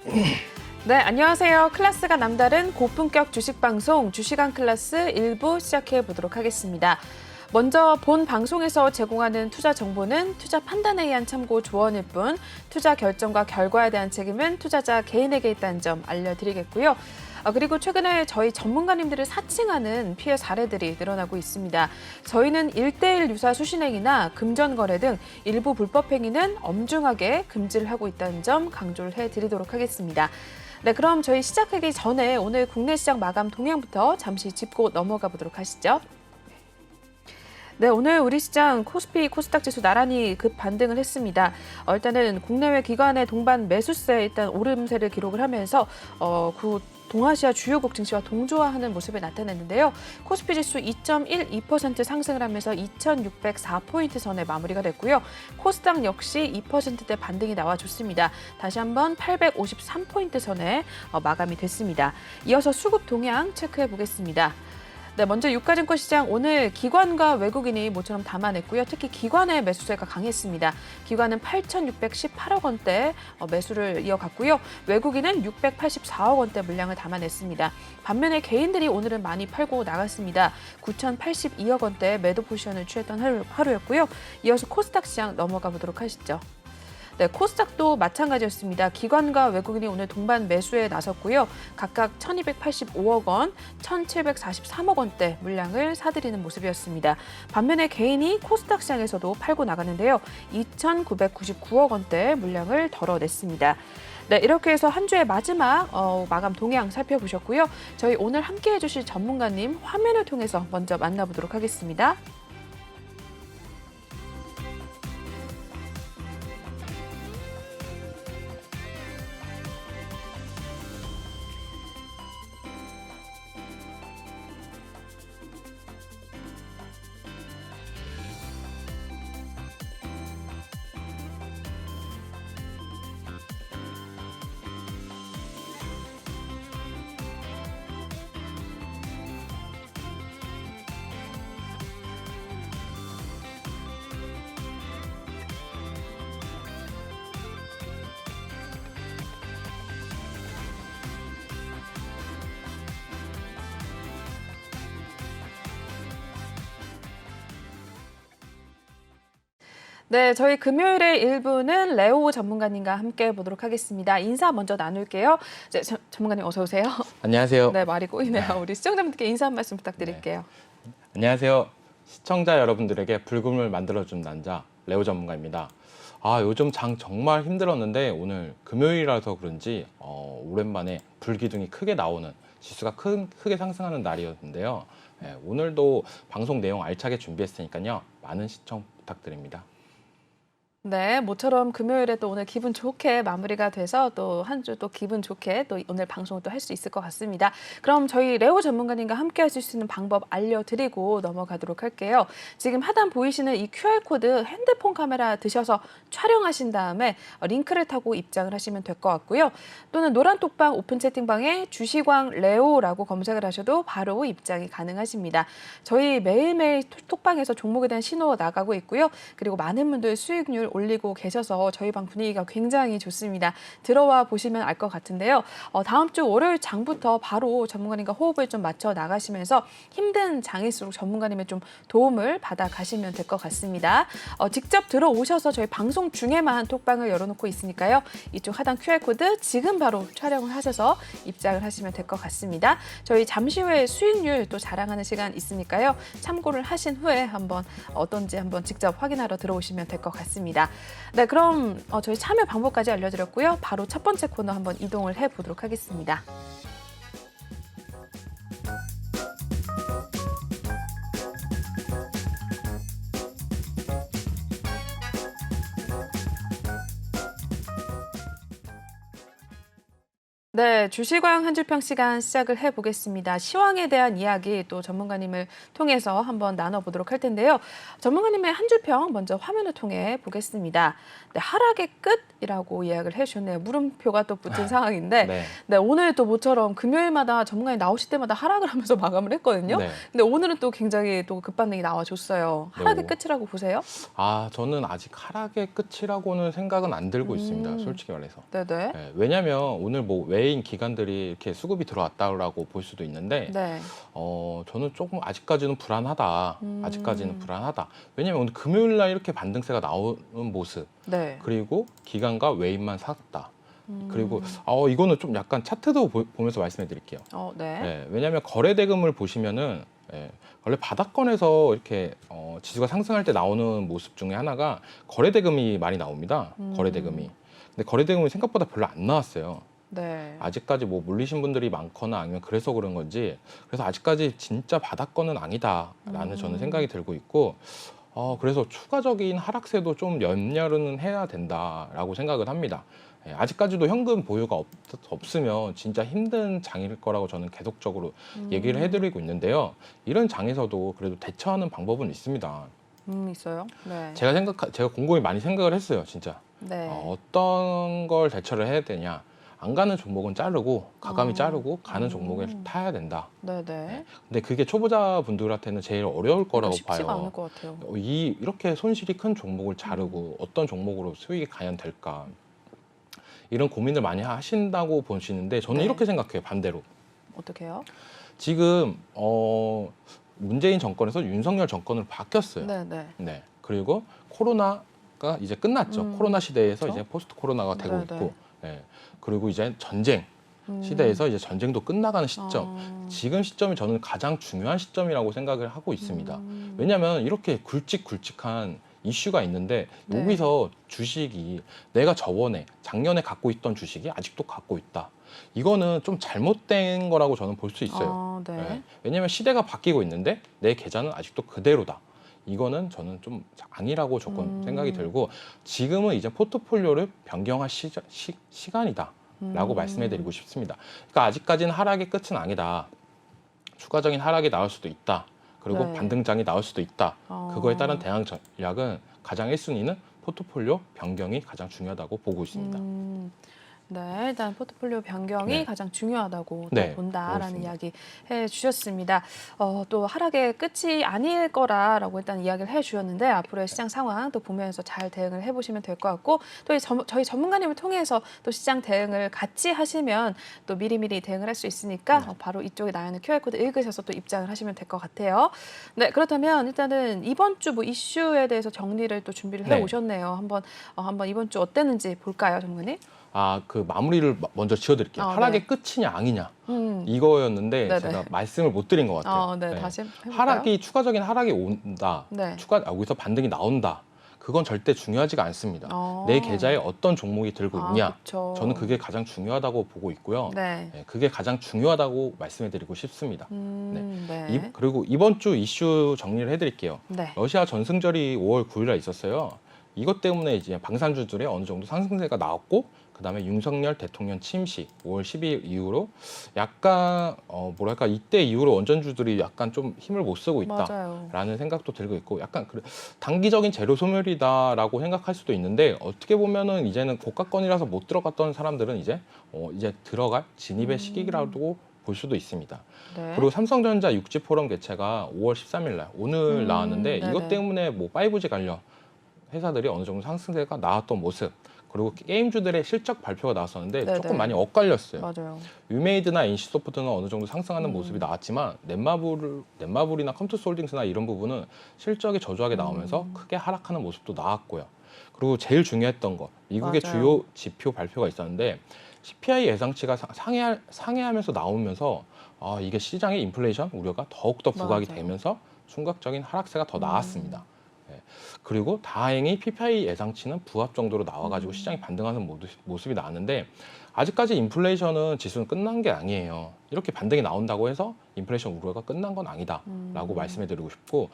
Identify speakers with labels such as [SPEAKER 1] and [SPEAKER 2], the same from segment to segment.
[SPEAKER 1] 네, 안녕하세요. 클래스가 남다른 고품격 주식 방송 주식왕 클래스 1부 시작해 보도록 하겠습니다. 먼저 본 방송에서 제공하는 투자 정보는 투자 판단에 의한 참고 조언일 뿐 투자 결정과 결과에 대한 책임은 투자자 개인에게 있다는 점 알려드리겠고요. 그리고 최근에 저희 전문가님들을 사칭하는 피해 사례들이 늘어나고 있습니다. 저희는 1:1 유사 수신행위나 금전거래 등 일부 불법 행위는 엄중하게 금지를 하고 있다는 점 강조를 해드리도록 하겠습니다. 네, 그럼 저희 시작하기 전에 오늘 국내 시장 마감 동향부터 잠시 짚고 넘어가 보도록 하시죠. 네, 오늘 우리 시장 코스피, 코스닥 지수 나란히 급반등을 했습니다. 일단은 국내외 기관의 동반 매수세 일단 오름세를 기록을 하면서 동아시아 주요국 증시와 동조화하는 모습을 나타냈는데요. 코스피 지수 2.12% 상승을 하면서 2,604포인트 선에 마무리가 됐고요. 코스닥 역시 2%대 반등이 나와줬습니다. 다시 한번 853포인트 선에 마감이 됐습니다. 이어서 수급 동향 체크해 보겠습니다. 네, 먼저 유가증권 시장 오늘 기관과 외국인이 모처럼 담아냈고요. 특히 기관의 매수세가 강했습니다. 기관은 8,618억 원대 매수를 이어갔고요. 외국인은 684억 원대 물량을 담아냈습니다. 반면에 개인들이 오늘은 많이 팔고 나갔습니다. 9,082억 원대 매도 포지션을 취했던 하루였고요. 이어서 코스닥 시장 넘어가 보도록 하시죠. 네, 코스닥도 마찬가지였습니다. 기관과 외국인이 오늘 동반 매수에 나섰고요. 각각 1,285억 원, 1,743억 원대 물량을 사들이는 모습이었습니다. 반면에 개인이 코스닥 시장에서도 팔고 나가는데요. 2,999억 원대 물량을 덜어냈습니다. 네, 이렇게 해서 한 주의 마지막 마감 동향 살펴보셨고요. 저희 오늘 함께해 주실 전문가님 화면을 통해서 먼저 만나보도록 하겠습니다. 네, 저희 금요일에 1부는 레오 전문가님과 함께 보도록 하겠습니다. 인사 먼저 나눌게요. 네, 전문가님 어서 오세요.
[SPEAKER 2] 안녕하세요.
[SPEAKER 1] 네, 말이 꼬이네요. 우리 시청자분들께 인사 한 말씀 부탁드릴게요.
[SPEAKER 2] 네. 안녕하세요. 시청자 여러분들에게 불금을 만들어준 남자 레오 전문가입니다. 요즘 장 정말 힘들었는데 오늘 금요일이라서 그런지 오랜만에 불기둥이 크게 나오는 지수가 크게 상승하는 날이었는데요. 네, 오늘도 방송 내용 알차게 준비했으니까요. 많은 시청 부탁드립니다.
[SPEAKER 1] 네, 모처럼 금요일에 또 오늘 기분 좋게 마무리가 돼서 또 한 주 또 기분 좋게 또 오늘 방송을 또 할 수 있을 것 같습니다. 그럼 저희 레오 전문가님과 함께 하실 수 있는 방법 알려드리고 넘어가도록 할게요. 지금 하단 보이시는 이 QR코드 핸드폰 카메라 드셔서 촬영하신 다음에 링크를 타고 입장을 하시면 될 것 같고요. 또는 노란 톡방 오픈 채팅방에 주식왕 레오라고 검색을 하셔도 바로 입장이 가능하십니다. 저희 매일매일 톡방에서 종목에 대한 신호 나가고 있고요. 그리고 많은 분들 수익률 올리고 계셔서 저희 방 분위기가 굉장히 좋습니다. 들어와 보시면 알 것 같은데요. 다음 주 월요일 장부터 바로 전문가님과 호흡을 좀 맞춰 나가시면서 힘든 장일수록 전문가님의 좀 도움을 받아 가시면 될 것 같습니다. 직접 들어오셔서 저희 방송 중에만 톡방을 열어놓고 있으니까요. 이쪽 하단 QR코드 지금 바로 촬영을 하셔서 입장을 하시면 될 것 같습니다. 저희 잠시 후에 수익률 또 자랑하는 시간 있으니까요. 참고를 하신 후에 한번 어떤지 한번 직접 확인하러 들어오시면 될 것 같습니다. 네, 그럼 저희 참여 방법까지 알려드렸고요. 바로 첫 번째 코너 한번 이동을 해보도록 하겠습니다. 네, 주시광 한 줄평 시간 시작을 해보겠습니다. 시황에 대한 이야기 또 전문가님을 통해서 한번 나눠보도록 할 텐데요. 전문가님의 한 줄평 먼저 화면을 통해 보겠습니다. 네, 하락의 끝이라고 이야기를 해주셨네요. 물음표가 또 붙은 상황인데
[SPEAKER 2] 네.
[SPEAKER 1] 네, 오늘 또 모처럼 금요일마다 전문가님 나오실 때마다 하락을 하면서 마감을 했거든요.
[SPEAKER 2] 네.
[SPEAKER 1] 근데 오늘은 또 굉장히 또 급반등이 나와줬어요. 하락의
[SPEAKER 2] 네.
[SPEAKER 1] 끝이라고 보세요?
[SPEAKER 2] 저는 아직 하락의 끝이라고는 생각은 안 들고 있습니다. 솔직히 말해서.
[SPEAKER 1] 네네.
[SPEAKER 2] 네, 왜냐하면 오늘 뭐 외인 기관들이 이렇게 수급이 들어왔다라고 볼 수도 있는데
[SPEAKER 1] 네.
[SPEAKER 2] 저는 조금 아직까지는 불안하다. 아직까지는 불안하다. 왜냐하면 오늘 금요일 날 이렇게 반등세가 나오는 모습,
[SPEAKER 1] 네.
[SPEAKER 2] 그리고 기관과 외인만 샀다. 그리고 이거는 좀 약간 차트도 보면서 말씀해 드릴게요.
[SPEAKER 1] 네.
[SPEAKER 2] 네, 왜냐하면 거래 대금을 보시면은 원래 바닥권에서 이렇게 지수가 상승할 때 나오는 모습 중에 하나가 거래 대금이 많이 나옵니다. 거래 대금이. 근데 거래 대금이 생각보다 별로 안 나왔어요.
[SPEAKER 1] 네.
[SPEAKER 2] 아직까지 뭐 물리신 분들이 많거나 아니면 그래서 그런 건지, 그래서 아직까지 진짜 바닥권은 아니다라는 저는 생각이 들고 있고, 그래서 추가적인 하락세도 좀 염려는 해야 된다라고 생각을 합니다. 아직까지도 현금 보유가 없으면 진짜 힘든 장일 거라고 저는 계속적으로 얘기를 해드리고 있는데요. 이런 장에서도 그래도 대처하는 방법은 있습니다.
[SPEAKER 1] 있어요? 네.
[SPEAKER 2] 제가 곰곰이 많이 생각을 했어요, 진짜.
[SPEAKER 1] 네.
[SPEAKER 2] 어떤 걸 대처를 해야 되냐. 안 가는 종목은 자르고, 가감이 자르고, 가는 종목에 타야 된다.
[SPEAKER 1] 네네.
[SPEAKER 2] 근데 그게 초보자 분들한테는 제일 어려울 거라고
[SPEAKER 1] 쉽지가
[SPEAKER 2] 봐요.
[SPEAKER 1] 않을 것 같아요.
[SPEAKER 2] 이렇게 손실이 큰 종목을 자르고 어떤 종목으로 수익이 과연 될까. 이런 고민을 많이 하신다고 보시는데 저는
[SPEAKER 1] 네.
[SPEAKER 2] 이렇게 생각해요, 반대로.
[SPEAKER 1] 어떻게 해요?
[SPEAKER 2] 지금 문재인 정권에서 윤석열 정권으로 바뀌었어요.
[SPEAKER 1] 네네.
[SPEAKER 2] 네. 그리고 코로나가 이제 끝났죠. 코로나 시대에서
[SPEAKER 1] 그렇죠.
[SPEAKER 2] 이제 포스트 코로나가 되고
[SPEAKER 1] 네네.
[SPEAKER 2] 있고, 그리고 이제 전쟁 시대에서 이제 전쟁도 끝나가는 시점. 지금 시점이 저는 가장 중요한 시점이라고 생각을 하고 있습니다. 왜냐하면 이렇게 굵직굵직한 이슈가 있는데
[SPEAKER 1] 네.
[SPEAKER 2] 여기서 주식이 내가 작년에 갖고 있던 주식이 아직도 갖고 있다. 이거는 좀 잘못된 거라고 저는 볼 수 있어요.
[SPEAKER 1] 네.
[SPEAKER 2] 왜냐하면 시대가 바뀌고 있는데 내 계좌는 아직도 그대로다. 이거는 저는 좀 아니라고 조금 생각이 들고, 지금은 이제 포트폴리오를 변경할 시간이다 라고 말씀해드리고 싶습니다. 그러니까 아직까지는 하락의 끝은 아니다. 추가적인 하락이 나올 수도 있다. 그리고
[SPEAKER 1] 네.
[SPEAKER 2] 반등장이 나올 수도 있다. 그거에 따른 대응 전략은 가장 1순위는 포트폴리오 변경이 가장 중요하다고 보고 있습니다.
[SPEAKER 1] 네, 일단 포트폴리오 변경이
[SPEAKER 2] 네.
[SPEAKER 1] 가장 중요하다고
[SPEAKER 2] 네,
[SPEAKER 1] 본다라는
[SPEAKER 2] 그렇습니다.
[SPEAKER 1] 이야기 해주셨습니다. 또 하락의 끝이 아닐 거라라고 일단 이야기를 해주셨는데 앞으로의 시장 상황 또 보면서 잘 대응을 해보시면 될 것 같고, 또 저희 전문가님을 통해서 또 시장 대응을 같이 하시면 또 미리미리 대응을 할 수 있으니까 바로 이쪽에 나와 있는 QR코드 읽으셔서 또 입장을 하시면 될 것 같아요. 네, 그렇다면 일단은 이번 주 뭐 이슈에 대해서 정리를 또 준비를
[SPEAKER 2] 네.
[SPEAKER 1] 해오셨네요. 한번 이번 주 어땠는지 볼까요, 전문가님?
[SPEAKER 2] 그 마무리를 먼저 지어드릴게요. 하락의
[SPEAKER 1] 네.
[SPEAKER 2] 끝이냐 아니냐
[SPEAKER 1] 음.
[SPEAKER 2] 이거였는데
[SPEAKER 1] 네네.
[SPEAKER 2] 제가 말씀을 못 드린 것 같아요.
[SPEAKER 1] 네, 다시 해볼까요?
[SPEAKER 2] 추가적인 하락이 온다.
[SPEAKER 1] 네.
[SPEAKER 2] 여기서 반등이 나온다. 그건 절대 중요하지가 않습니다. 내 계좌에 어떤 종목이 들고 있냐.
[SPEAKER 1] 그쵸.
[SPEAKER 2] 저는 그게 가장 중요하다고 보고 있고요.
[SPEAKER 1] 네.
[SPEAKER 2] 그게 가장 중요하다고 말씀해드리고 싶습니다.
[SPEAKER 1] 네.
[SPEAKER 2] 그리고 이번 주 이슈 정리를 해드릴게요.
[SPEAKER 1] 네.
[SPEAKER 2] 러시아 전승절이 5월 9일에 있었어요. 이것 때문에 이제 방산주들의 어느 정도 상승세가 나왔고, 그다음에 윤석열 대통령 취임식 5월 12일 이후로 약간 이때 이후로 원전주들이 약간 좀 힘을 못 쓰고 있다라는
[SPEAKER 1] 맞아요.
[SPEAKER 2] 생각도 들고 있고, 약간 단기적인 재료 소멸이다라고 생각할 수도 있는데, 어떻게 보면은 이제는 고가권이라서 못 들어갔던 사람들은 이제 들어갈 진입의 시기라고 볼 수도 있습니다.
[SPEAKER 1] 네.
[SPEAKER 2] 그리고 삼성전자 6지 포럼 개최가 5월 13일 날 오늘 나왔는데,
[SPEAKER 1] 네네.
[SPEAKER 2] 이것 때문에 뭐 5G 관련 회사들이 어느 정도 상승세가 나왔던 모습, 그리고 게임주들의 실적 발표가 나왔었는데
[SPEAKER 1] 네네.
[SPEAKER 2] 조금 많이 엇갈렸어요.
[SPEAKER 1] 맞아요.
[SPEAKER 2] 유메이드나 NC소프트는 어느 정도 상승하는 모습이 나왔지만 넷마블이나 컴투스홀딩스나 이런 부분은 실적이 저조하게 나오면서 크게 하락하는 모습도 나왔고요. 그리고 제일 중요했던 거, 미국의
[SPEAKER 1] 맞아요.
[SPEAKER 2] 주요 지표 발표가 있었는데 CPI 예상치가 상회하면서 나오면서 이게 시장의 인플레이션 우려가 더욱더 부각이
[SPEAKER 1] 맞아요.
[SPEAKER 2] 되면서 충격적인 하락세가 더 나왔습니다. 그리고 다행히 PPI 예상치는 부합 정도로 나와가지고 시장이 반등하는 모습이 나왔는데, 아직까지 인플레이션은 지수는 끝난 게 아니에요. 이렇게 반등이 나온다고 해서 인플레이션 우려가 끝난 건 아니다라고 말씀해드리고 싶고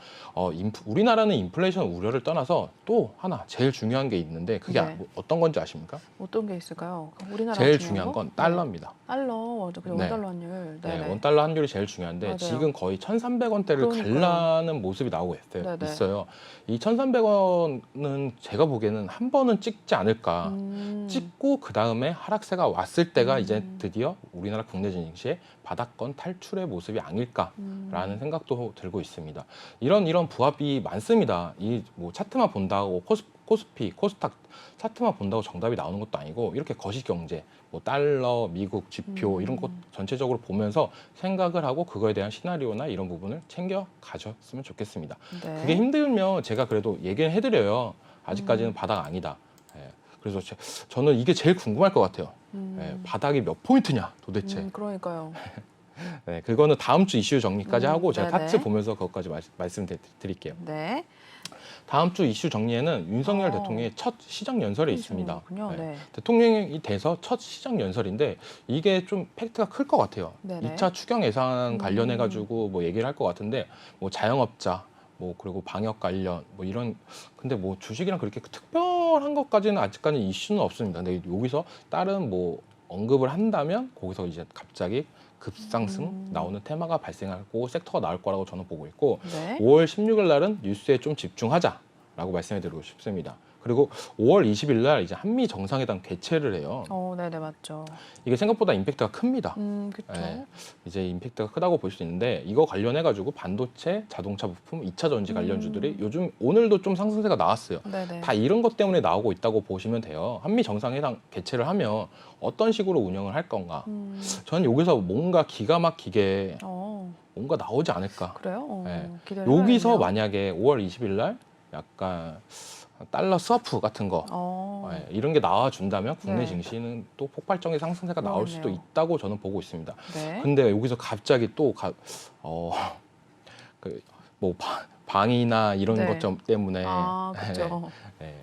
[SPEAKER 2] 우리나라는 인플레이션 우려를 떠나서 또 하나 제일 중요한 게 있는데 그게
[SPEAKER 1] 네.
[SPEAKER 2] 어떤 건지 아십니까?
[SPEAKER 1] 어떤 게 있을까요? 우리나라
[SPEAKER 2] 제일 중요한 건 달러입니다.
[SPEAKER 1] 달러, 맞아. 그래,
[SPEAKER 2] 네.
[SPEAKER 1] 원달러 환율.
[SPEAKER 2] 네,
[SPEAKER 1] 네네.
[SPEAKER 2] 원달러 환율이 제일 중요한데
[SPEAKER 1] 맞아요.
[SPEAKER 2] 지금 거의 1,300원대를
[SPEAKER 1] 그러니까요.
[SPEAKER 2] 갈라는 모습이 나오고 있어요. 이 1,300원은 제가 보기에는 한 번은 찍지 않을까. 찍고 그 다음에 하락세가 왔을 때가 이제 드디어 우리나라 국내 증시의 바닥권 탈출의 모습이 아닐까라는 생각도 들고 있습니다. 이런 부합이 많습니다. 이 뭐 차트만 본다고 코스피, 코스닥 차트만 본다고 정답이 나오는 것도 아니고 이렇게 거시 경제, 뭐 달러, 미국 지표 이런 것 전체적으로 보면서 생각을 하고 그거에 대한 시나리오나 이런 부분을 챙겨 가셨으면 좋겠습니다.
[SPEAKER 1] 네.
[SPEAKER 2] 그게 힘들면 제가 그래도 얘기를 해드려요. 아직까지는 바닥 아니다. 예, 그래서 저는 이게 제일 궁금할 것 같아요. 예, 바닥이 몇 포인트냐 도대체.
[SPEAKER 1] 그러니까요.
[SPEAKER 2] 네, 그거는 다음 주 이슈 정리까지 하고 제가
[SPEAKER 1] 네네.
[SPEAKER 2] 타츠 보면서 그것까지 말씀드릴게요.
[SPEAKER 1] 네.
[SPEAKER 2] 다음 주 이슈 정리에는 윤석열
[SPEAKER 1] 어.
[SPEAKER 2] 대통령의 첫 시장 연설이 있습니다.
[SPEAKER 1] 그렇군요. 네.
[SPEAKER 2] 대통령이 돼서 첫 시장 연설인데 이게 좀 팩트가 클 것 같아요.
[SPEAKER 1] 네네.
[SPEAKER 2] 2차 추경 예산 관련해 가지고 뭐 얘기를 할 것 같은데 뭐 자영업자 뭐 그리고 방역 관련 뭐 이런 근데 뭐 주식이랑 그렇게 특별한 것까지는 아직까지 이슈는 없습니다. 근데 여기서 다른 뭐 언급을 한다면 거기서 이제 갑자기 급상승 나오는 테마가 발생하고 섹터가 나올 거라고 저는 보고 있고
[SPEAKER 1] 네.
[SPEAKER 2] 5월 16일 날은 뉴스에 좀 집중하자라고 말씀해드리고 싶습니다. 그리고 5월 20일 날 이제 한미 정상회담 개최를 해요.
[SPEAKER 1] 네네, 맞죠.
[SPEAKER 2] 이게 생각보다 임팩트가 큽니다.
[SPEAKER 1] 그렇죠.
[SPEAKER 2] 예, 이제 임팩트가 크다고 볼 수 있는데 이거 관련해가지고 반도체, 자동차 부품, 2차 전지 관련주들이 요즘 오늘도 좀 상승세가 나왔어요.
[SPEAKER 1] 네네.
[SPEAKER 2] 다 이런 것 때문에 나오고 있다고 보시면 돼요. 한미 정상회담 개최를 하면 어떤 식으로 운영을 할 건가? 저는 여기서 뭔가 기가 막히게 뭔가 나오지 않을까?
[SPEAKER 1] 그래요?
[SPEAKER 2] 예.
[SPEAKER 1] 기대를
[SPEAKER 2] 여기서
[SPEAKER 1] 해봐야겠네요.
[SPEAKER 2] 만약에 5월 20일 날 약간 달러 스와프 같은 거 예, 이런 게 나와준다면 국내
[SPEAKER 1] 네.
[SPEAKER 2] 증시는 또 폭발적인 상승세가 나올 수도
[SPEAKER 1] 그러네요.
[SPEAKER 2] 있다고 저는 보고 있습니다.
[SPEAKER 1] 네.
[SPEAKER 2] 근데 여기서 갑자기 또 뭐 방이나 이런
[SPEAKER 1] 네.
[SPEAKER 2] 것 때문에
[SPEAKER 1] 그렇죠.
[SPEAKER 2] 예,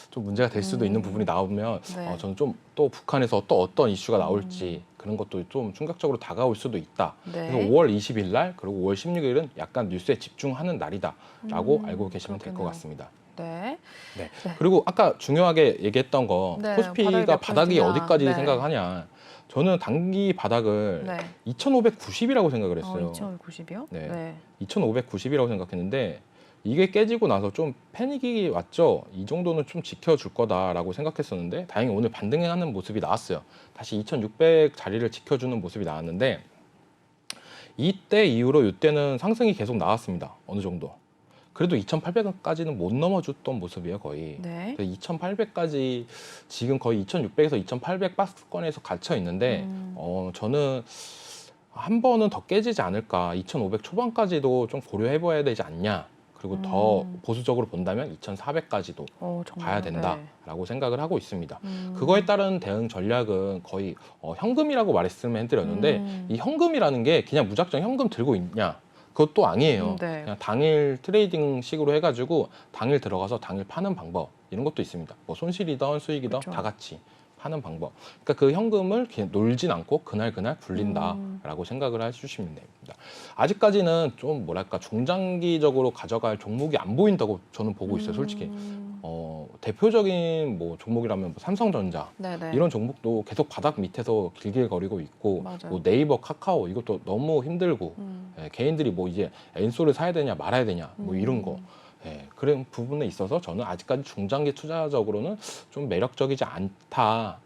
[SPEAKER 2] 좀 문제가 될 수도 있는 부분이 나오면
[SPEAKER 1] 네.
[SPEAKER 2] 저는 좀 또 북한에서 또 어떤 이슈가 나올지 그런 것도 좀 충격적으로 다가올 수도 있다.
[SPEAKER 1] 네.
[SPEAKER 2] 그래서 5월 20일 날 그리고 5월 16일은 약간 뉴스에 집중하는 날이다라고 알고 계시면 될 것
[SPEAKER 1] 그렇겠네요.
[SPEAKER 2] 같습니다.
[SPEAKER 1] 네.
[SPEAKER 2] 네.
[SPEAKER 1] 네.
[SPEAKER 2] 그리고 아까 중요하게 얘기했던 거
[SPEAKER 1] 네,
[SPEAKER 2] 코스피가 바닥이
[SPEAKER 1] 포인트냐.
[SPEAKER 2] 어디까지
[SPEAKER 1] 네.
[SPEAKER 2] 생각하냐. 저는 단기 바닥을
[SPEAKER 1] 네.
[SPEAKER 2] 2,590이라고 생각을 했어요.
[SPEAKER 1] 2,590이요?
[SPEAKER 2] 네.
[SPEAKER 1] 네.
[SPEAKER 2] 2,590이라고 생각했는데 이게 깨지고 나서 좀 패닉이 왔죠. 이 정도는 좀 지켜줄 거다라고 생각했었는데 다행히 오늘 반등하는 모습이 나왔어요. 다시 2,600 자리를 지켜주는 모습이 나왔는데 이때 이후로 이때는 상승이 계속 나왔습니다. 어느 정도. 그래도 2,800원까지는 못 넘어줬던 모습이에요, 거의.
[SPEAKER 1] 네.
[SPEAKER 2] 2,800까지 지금 거의 2,600에서 2,800 박스권에서 갇혀 있는데 저는 한 번은 더 깨지지 않을까. 2,500 초반까지도 좀 고려해봐야 되지 않냐. 그리고 더 보수적으로 본다면 2,400까지도
[SPEAKER 1] 정말.
[SPEAKER 2] 가야 된다라고 생각을 하고 있습니다. 그거에 따른 대응 전략은 거의 현금이라고 말씀을 해드렸는데 이 현금이라는 게 그냥 무작정 현금 들고 있냐. 그것도 아니에요.
[SPEAKER 1] 네.
[SPEAKER 2] 그냥 당일 트레이딩식으로 해가지고 당일 들어가서 당일 파는 방법 이런 것도 있습니다. 뭐 손실이든 수익이든
[SPEAKER 1] 그렇죠.
[SPEAKER 2] 다 같이 파는 방법. 그러니까 그 현금을 그냥 놀진 않고 그날 굴린다라고 생각을 해주시면 됩니다. 아직까지는 좀 뭐랄까 중장기적으로 가져갈 종목이 안 보인다고 저는 보고 있어요. 솔직히 대표적인 뭐 종목이라면 뭐 삼성전자
[SPEAKER 1] 네네.
[SPEAKER 2] 이런 종목도 계속 바닥 밑에서 길길거리고 있고
[SPEAKER 1] 맞아요.
[SPEAKER 2] 뭐 네이버, 카카오 이것도 너무 힘들고 개인들이 뭐 이제 엔소를 사야 되냐 말아야 되냐 뭐 이런 거 그런 부분에 있어서 저는 아직까지 중장기 투자적으로는 좀 매력적이지 않다.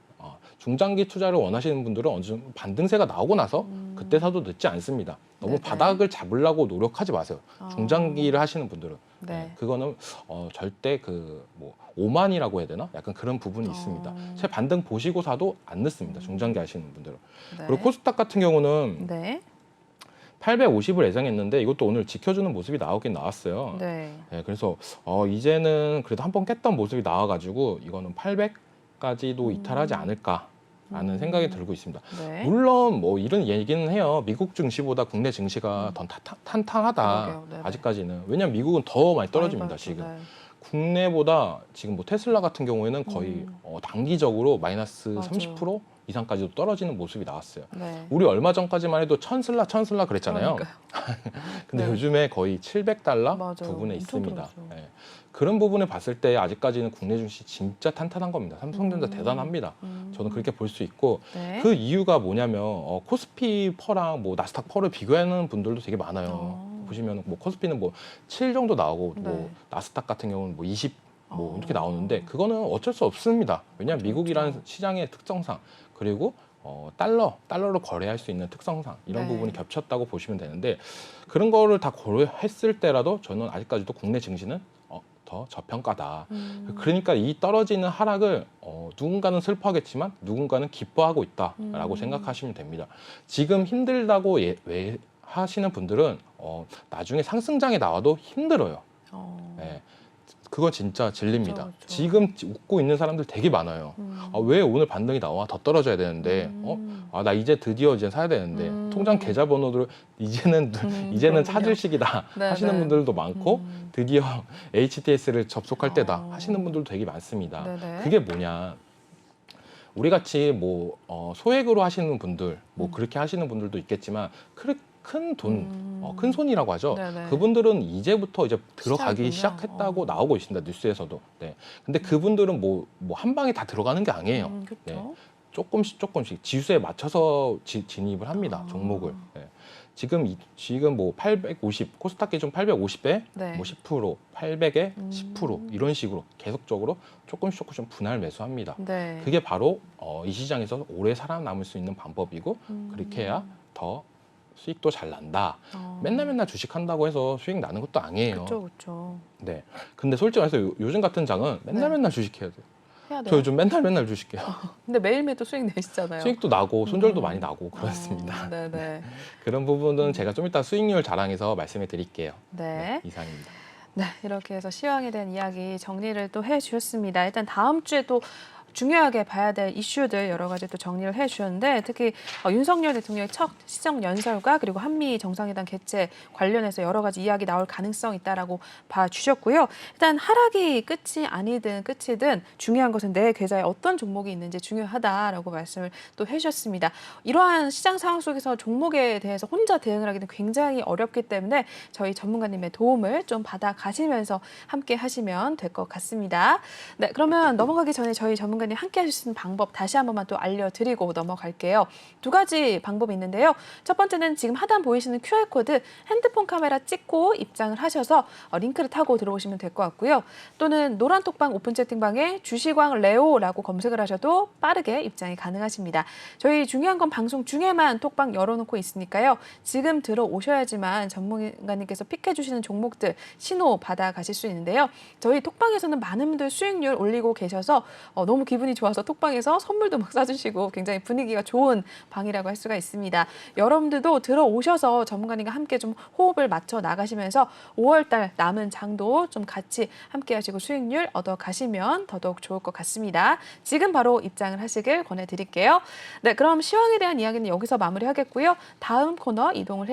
[SPEAKER 2] 중장기 투자를 원하시는 분들은 어느 정도 반등세가 나오고 나서 그때 사도 늦지 않습니다. 너무
[SPEAKER 1] 네네.
[SPEAKER 2] 바닥을 잡으려고 노력하지 마세요. 중장기를 하시는 분들은
[SPEAKER 1] 네.
[SPEAKER 2] 그거는 절대 그 뭐 오만이라고 해야 되나? 약간 그런 부분이 있습니다. 제 반등 보시고 사도 안 늦습니다. 중장기 하시는 분들은.
[SPEAKER 1] 네.
[SPEAKER 2] 그리고 코스닥 같은 경우는
[SPEAKER 1] 네.
[SPEAKER 2] 850을 예상했는데 이것도 오늘 지켜주는 모습이 나오긴 나왔어요.
[SPEAKER 1] 네.
[SPEAKER 2] 그래서 이제는 그래도 한 번 깼던 모습이 나와가지고 이거는 800까지도 이탈하지 않을까라는 생각이 들고 있습니다.
[SPEAKER 1] 네.
[SPEAKER 2] 물론 뭐 이런 얘기는 해요. 미국 증시보다 국내 증시가 더 탄탄하다.
[SPEAKER 1] 그러게요. 네네.
[SPEAKER 2] 아직까지는. 왜냐하면 미국은 더 많이 떨어집니다.
[SPEAKER 1] 많이
[SPEAKER 2] 지금.
[SPEAKER 1] 빠졌죠.
[SPEAKER 2] 국내보다 지금 뭐 테슬라 같은 경우에는 거의 단기적으로 마이너스
[SPEAKER 1] 맞아요.
[SPEAKER 2] 30% 이상까지도 떨어지는 모습이 나왔어요.
[SPEAKER 1] 네.
[SPEAKER 2] 우리 얼마 전까지만 해도 1000슬라 그랬잖아요. 근데
[SPEAKER 1] 네.
[SPEAKER 2] 요즘에 거의 700달러
[SPEAKER 1] 맞아요.
[SPEAKER 2] 부분에
[SPEAKER 1] 엄청
[SPEAKER 2] 있습니다.
[SPEAKER 1] 떨어져.
[SPEAKER 2] 네. 그런 부분을 봤을 때 아직까지는 국내 증시 진짜 탄탄한 겁니다. 삼성전자 대단합니다. 저는 그렇게 볼 수 있고
[SPEAKER 1] 네.
[SPEAKER 2] 그 이유가 뭐냐면 코스피 퍼랑 뭐 나스닥 퍼를 비교하는 분들도 되게 많아요. 보시면 뭐 코스피는 뭐 7 정도 나오고
[SPEAKER 1] 네.
[SPEAKER 2] 뭐 나스닥 같은 경우는 뭐 20 뭐 이렇게
[SPEAKER 1] 어.
[SPEAKER 2] 나오는데 그거는 어쩔 수 없습니다. 왜냐하면
[SPEAKER 1] 그렇죠.
[SPEAKER 2] 미국이라는 시장의 특성상 그리고 달러로 거래할 수 있는 특성상 이런
[SPEAKER 1] 네.
[SPEAKER 2] 부분이 겹쳤다고 보시면 되는데 그런 거를 다 고려했을 때라도 저는 아직까지도 국내 증시는 더 저평가다. 그러니까 이 떨어지는 하락을 누군가는 슬퍼하겠지만 누군가는 기뻐하고 있다라고 생각하시면 됩니다. 지금 힘들다고 하시는 분들은 나중에 상승장에 나와도 힘들어요. 네. 그건 진짜 진리입니다.
[SPEAKER 1] 그렇죠, 그렇죠.
[SPEAKER 2] 지금 웃고 있는 사람들 되게 많아요. 왜 오늘 반등이 나와? 더 떨어져야 되는데, 나 이제 드디어 이제 사야 되는데, 통장 계좌번호를 이제는
[SPEAKER 1] 그렇군요.
[SPEAKER 2] 찾을 시기다
[SPEAKER 1] 네,
[SPEAKER 2] 하시는
[SPEAKER 1] 네.
[SPEAKER 2] 분들도 많고, 드디어 HTS를 접속할 때다
[SPEAKER 1] 어.
[SPEAKER 2] 하시는 분들도 되게 많습니다.
[SPEAKER 1] 네네.
[SPEAKER 2] 그게 뭐냐? 우리 같이 뭐 소액으로 하시는 분들, 뭐 그렇게 하시는 분들도 있겠지만, 큰 돈, 큰 손이라고 하죠.
[SPEAKER 1] 네네.
[SPEAKER 2] 그분들은 이제부터 이제 들어가기
[SPEAKER 1] 시작이군요.
[SPEAKER 2] 시작했다고 나오고 있습니다. 뉴스에서도. 네. 근데 그분들은 뭐 한 방에 다 들어가는 게 아니에요.
[SPEAKER 1] 그렇죠.
[SPEAKER 2] 네. 조금씩 지수에 맞춰서 진입을 합니다. 종목을. 네. 지금 뭐 850 코스닥 기준 850에
[SPEAKER 1] 네.
[SPEAKER 2] 뭐 10%, 800에 10% 이런 식으로 계속적으로 조금씩 분할 매수합니다.
[SPEAKER 1] 네.
[SPEAKER 2] 그게 바로 이 시장에서 오래 살아남을 수 있는 방법이고 그렇게 해야 더 수익도 잘 난다. 맨날 주식한다고 해서 수익 나는 것도 아니에요.
[SPEAKER 1] 그렇죠.
[SPEAKER 2] 네. 근데 솔직히 말해서 요즘 같은 장은 맨날 주식해야 돼요.
[SPEAKER 1] 해야 돼요.
[SPEAKER 2] 저 요즘 맨날 주식해요.
[SPEAKER 1] 근데 매일매일 또 수익 내시잖아요.
[SPEAKER 2] 수익도 나고 손절도 많이 나고 그렇습니다.
[SPEAKER 1] 네네.
[SPEAKER 2] 그런 부분은 제가 좀 이따 수익률 자랑해서 말씀해 드릴게요.
[SPEAKER 1] 네.
[SPEAKER 2] 이상입니다.
[SPEAKER 1] 네, 이렇게 해서 시황에 대한 이야기 정리를 또 해주셨습니다. 일단 다음 주에 또 중요하게 봐야 될 이슈들 여러 가지 또 정리를 해주셨는데 특히 윤석열 대통령의 첫 시정 연설과 그리고 한미 정상회담 개최 관련해서 여러 가지 이야기 나올 가능성이 있다라고 봐주셨고요. 일단 하락이 끝이 아니든 끝이든 중요한 것은 내 계좌에 어떤 종목이 있는지 중요하다라고 말씀을 또 해주셨습니다. 이러한 시장 상황 속에서 종목에 대해서 혼자 대응을 하기는 굉장히 어렵기 때문에 저희 전문가님의 도움을 좀 받아 가시면서 함께 하시면 될 것 같습니다. 네, 그러면 넘어가기 전에 저희 전문가님 함께 하실 수 있는 방법 다시 한 번만 또 알려드리고 넘어갈게요. 두 가지 방법이 있는데요. 첫 번째는 지금 하단 보이시는 QR코드 핸드폰 카메라 찍고 입장을 하셔서 링크를 타고 들어오시면 될 것 같고요. 또는 노란 톡방 오픈 채팅방에 주시광 레오라고 검색을 하셔도 빠르게 입장이 가능하십니다. 저희 중요한 건 방송 중에만 톡방 열어놓고 있으니까요. 지금 들어오셔야지만 전문가님께서 픽해 주시는 종목들 신호 받아 가실 수 있는데요. 저희 톡방에서는 많은 분들 수익률 올리고 계셔서 너무 기분이 좋아서 톡방에서 선물도 막 싸주시고 굉장히 분위기가 좋은 방이라고 할 수가 있습니다. 여러분들도 들어오셔서 전문가님과 함께 좀 호흡을 맞춰 나가시면서 5월달 남은 장도 좀 같이 함께 하시고 수익률 얻어 가시면 더더욱 좋을 것 같습니다. 지금 바로 입장을 하시길 권해드릴게요. 네, 그럼 시황에 대한 이야기는 여기서 마무리하겠고요. 다음 코너 이동을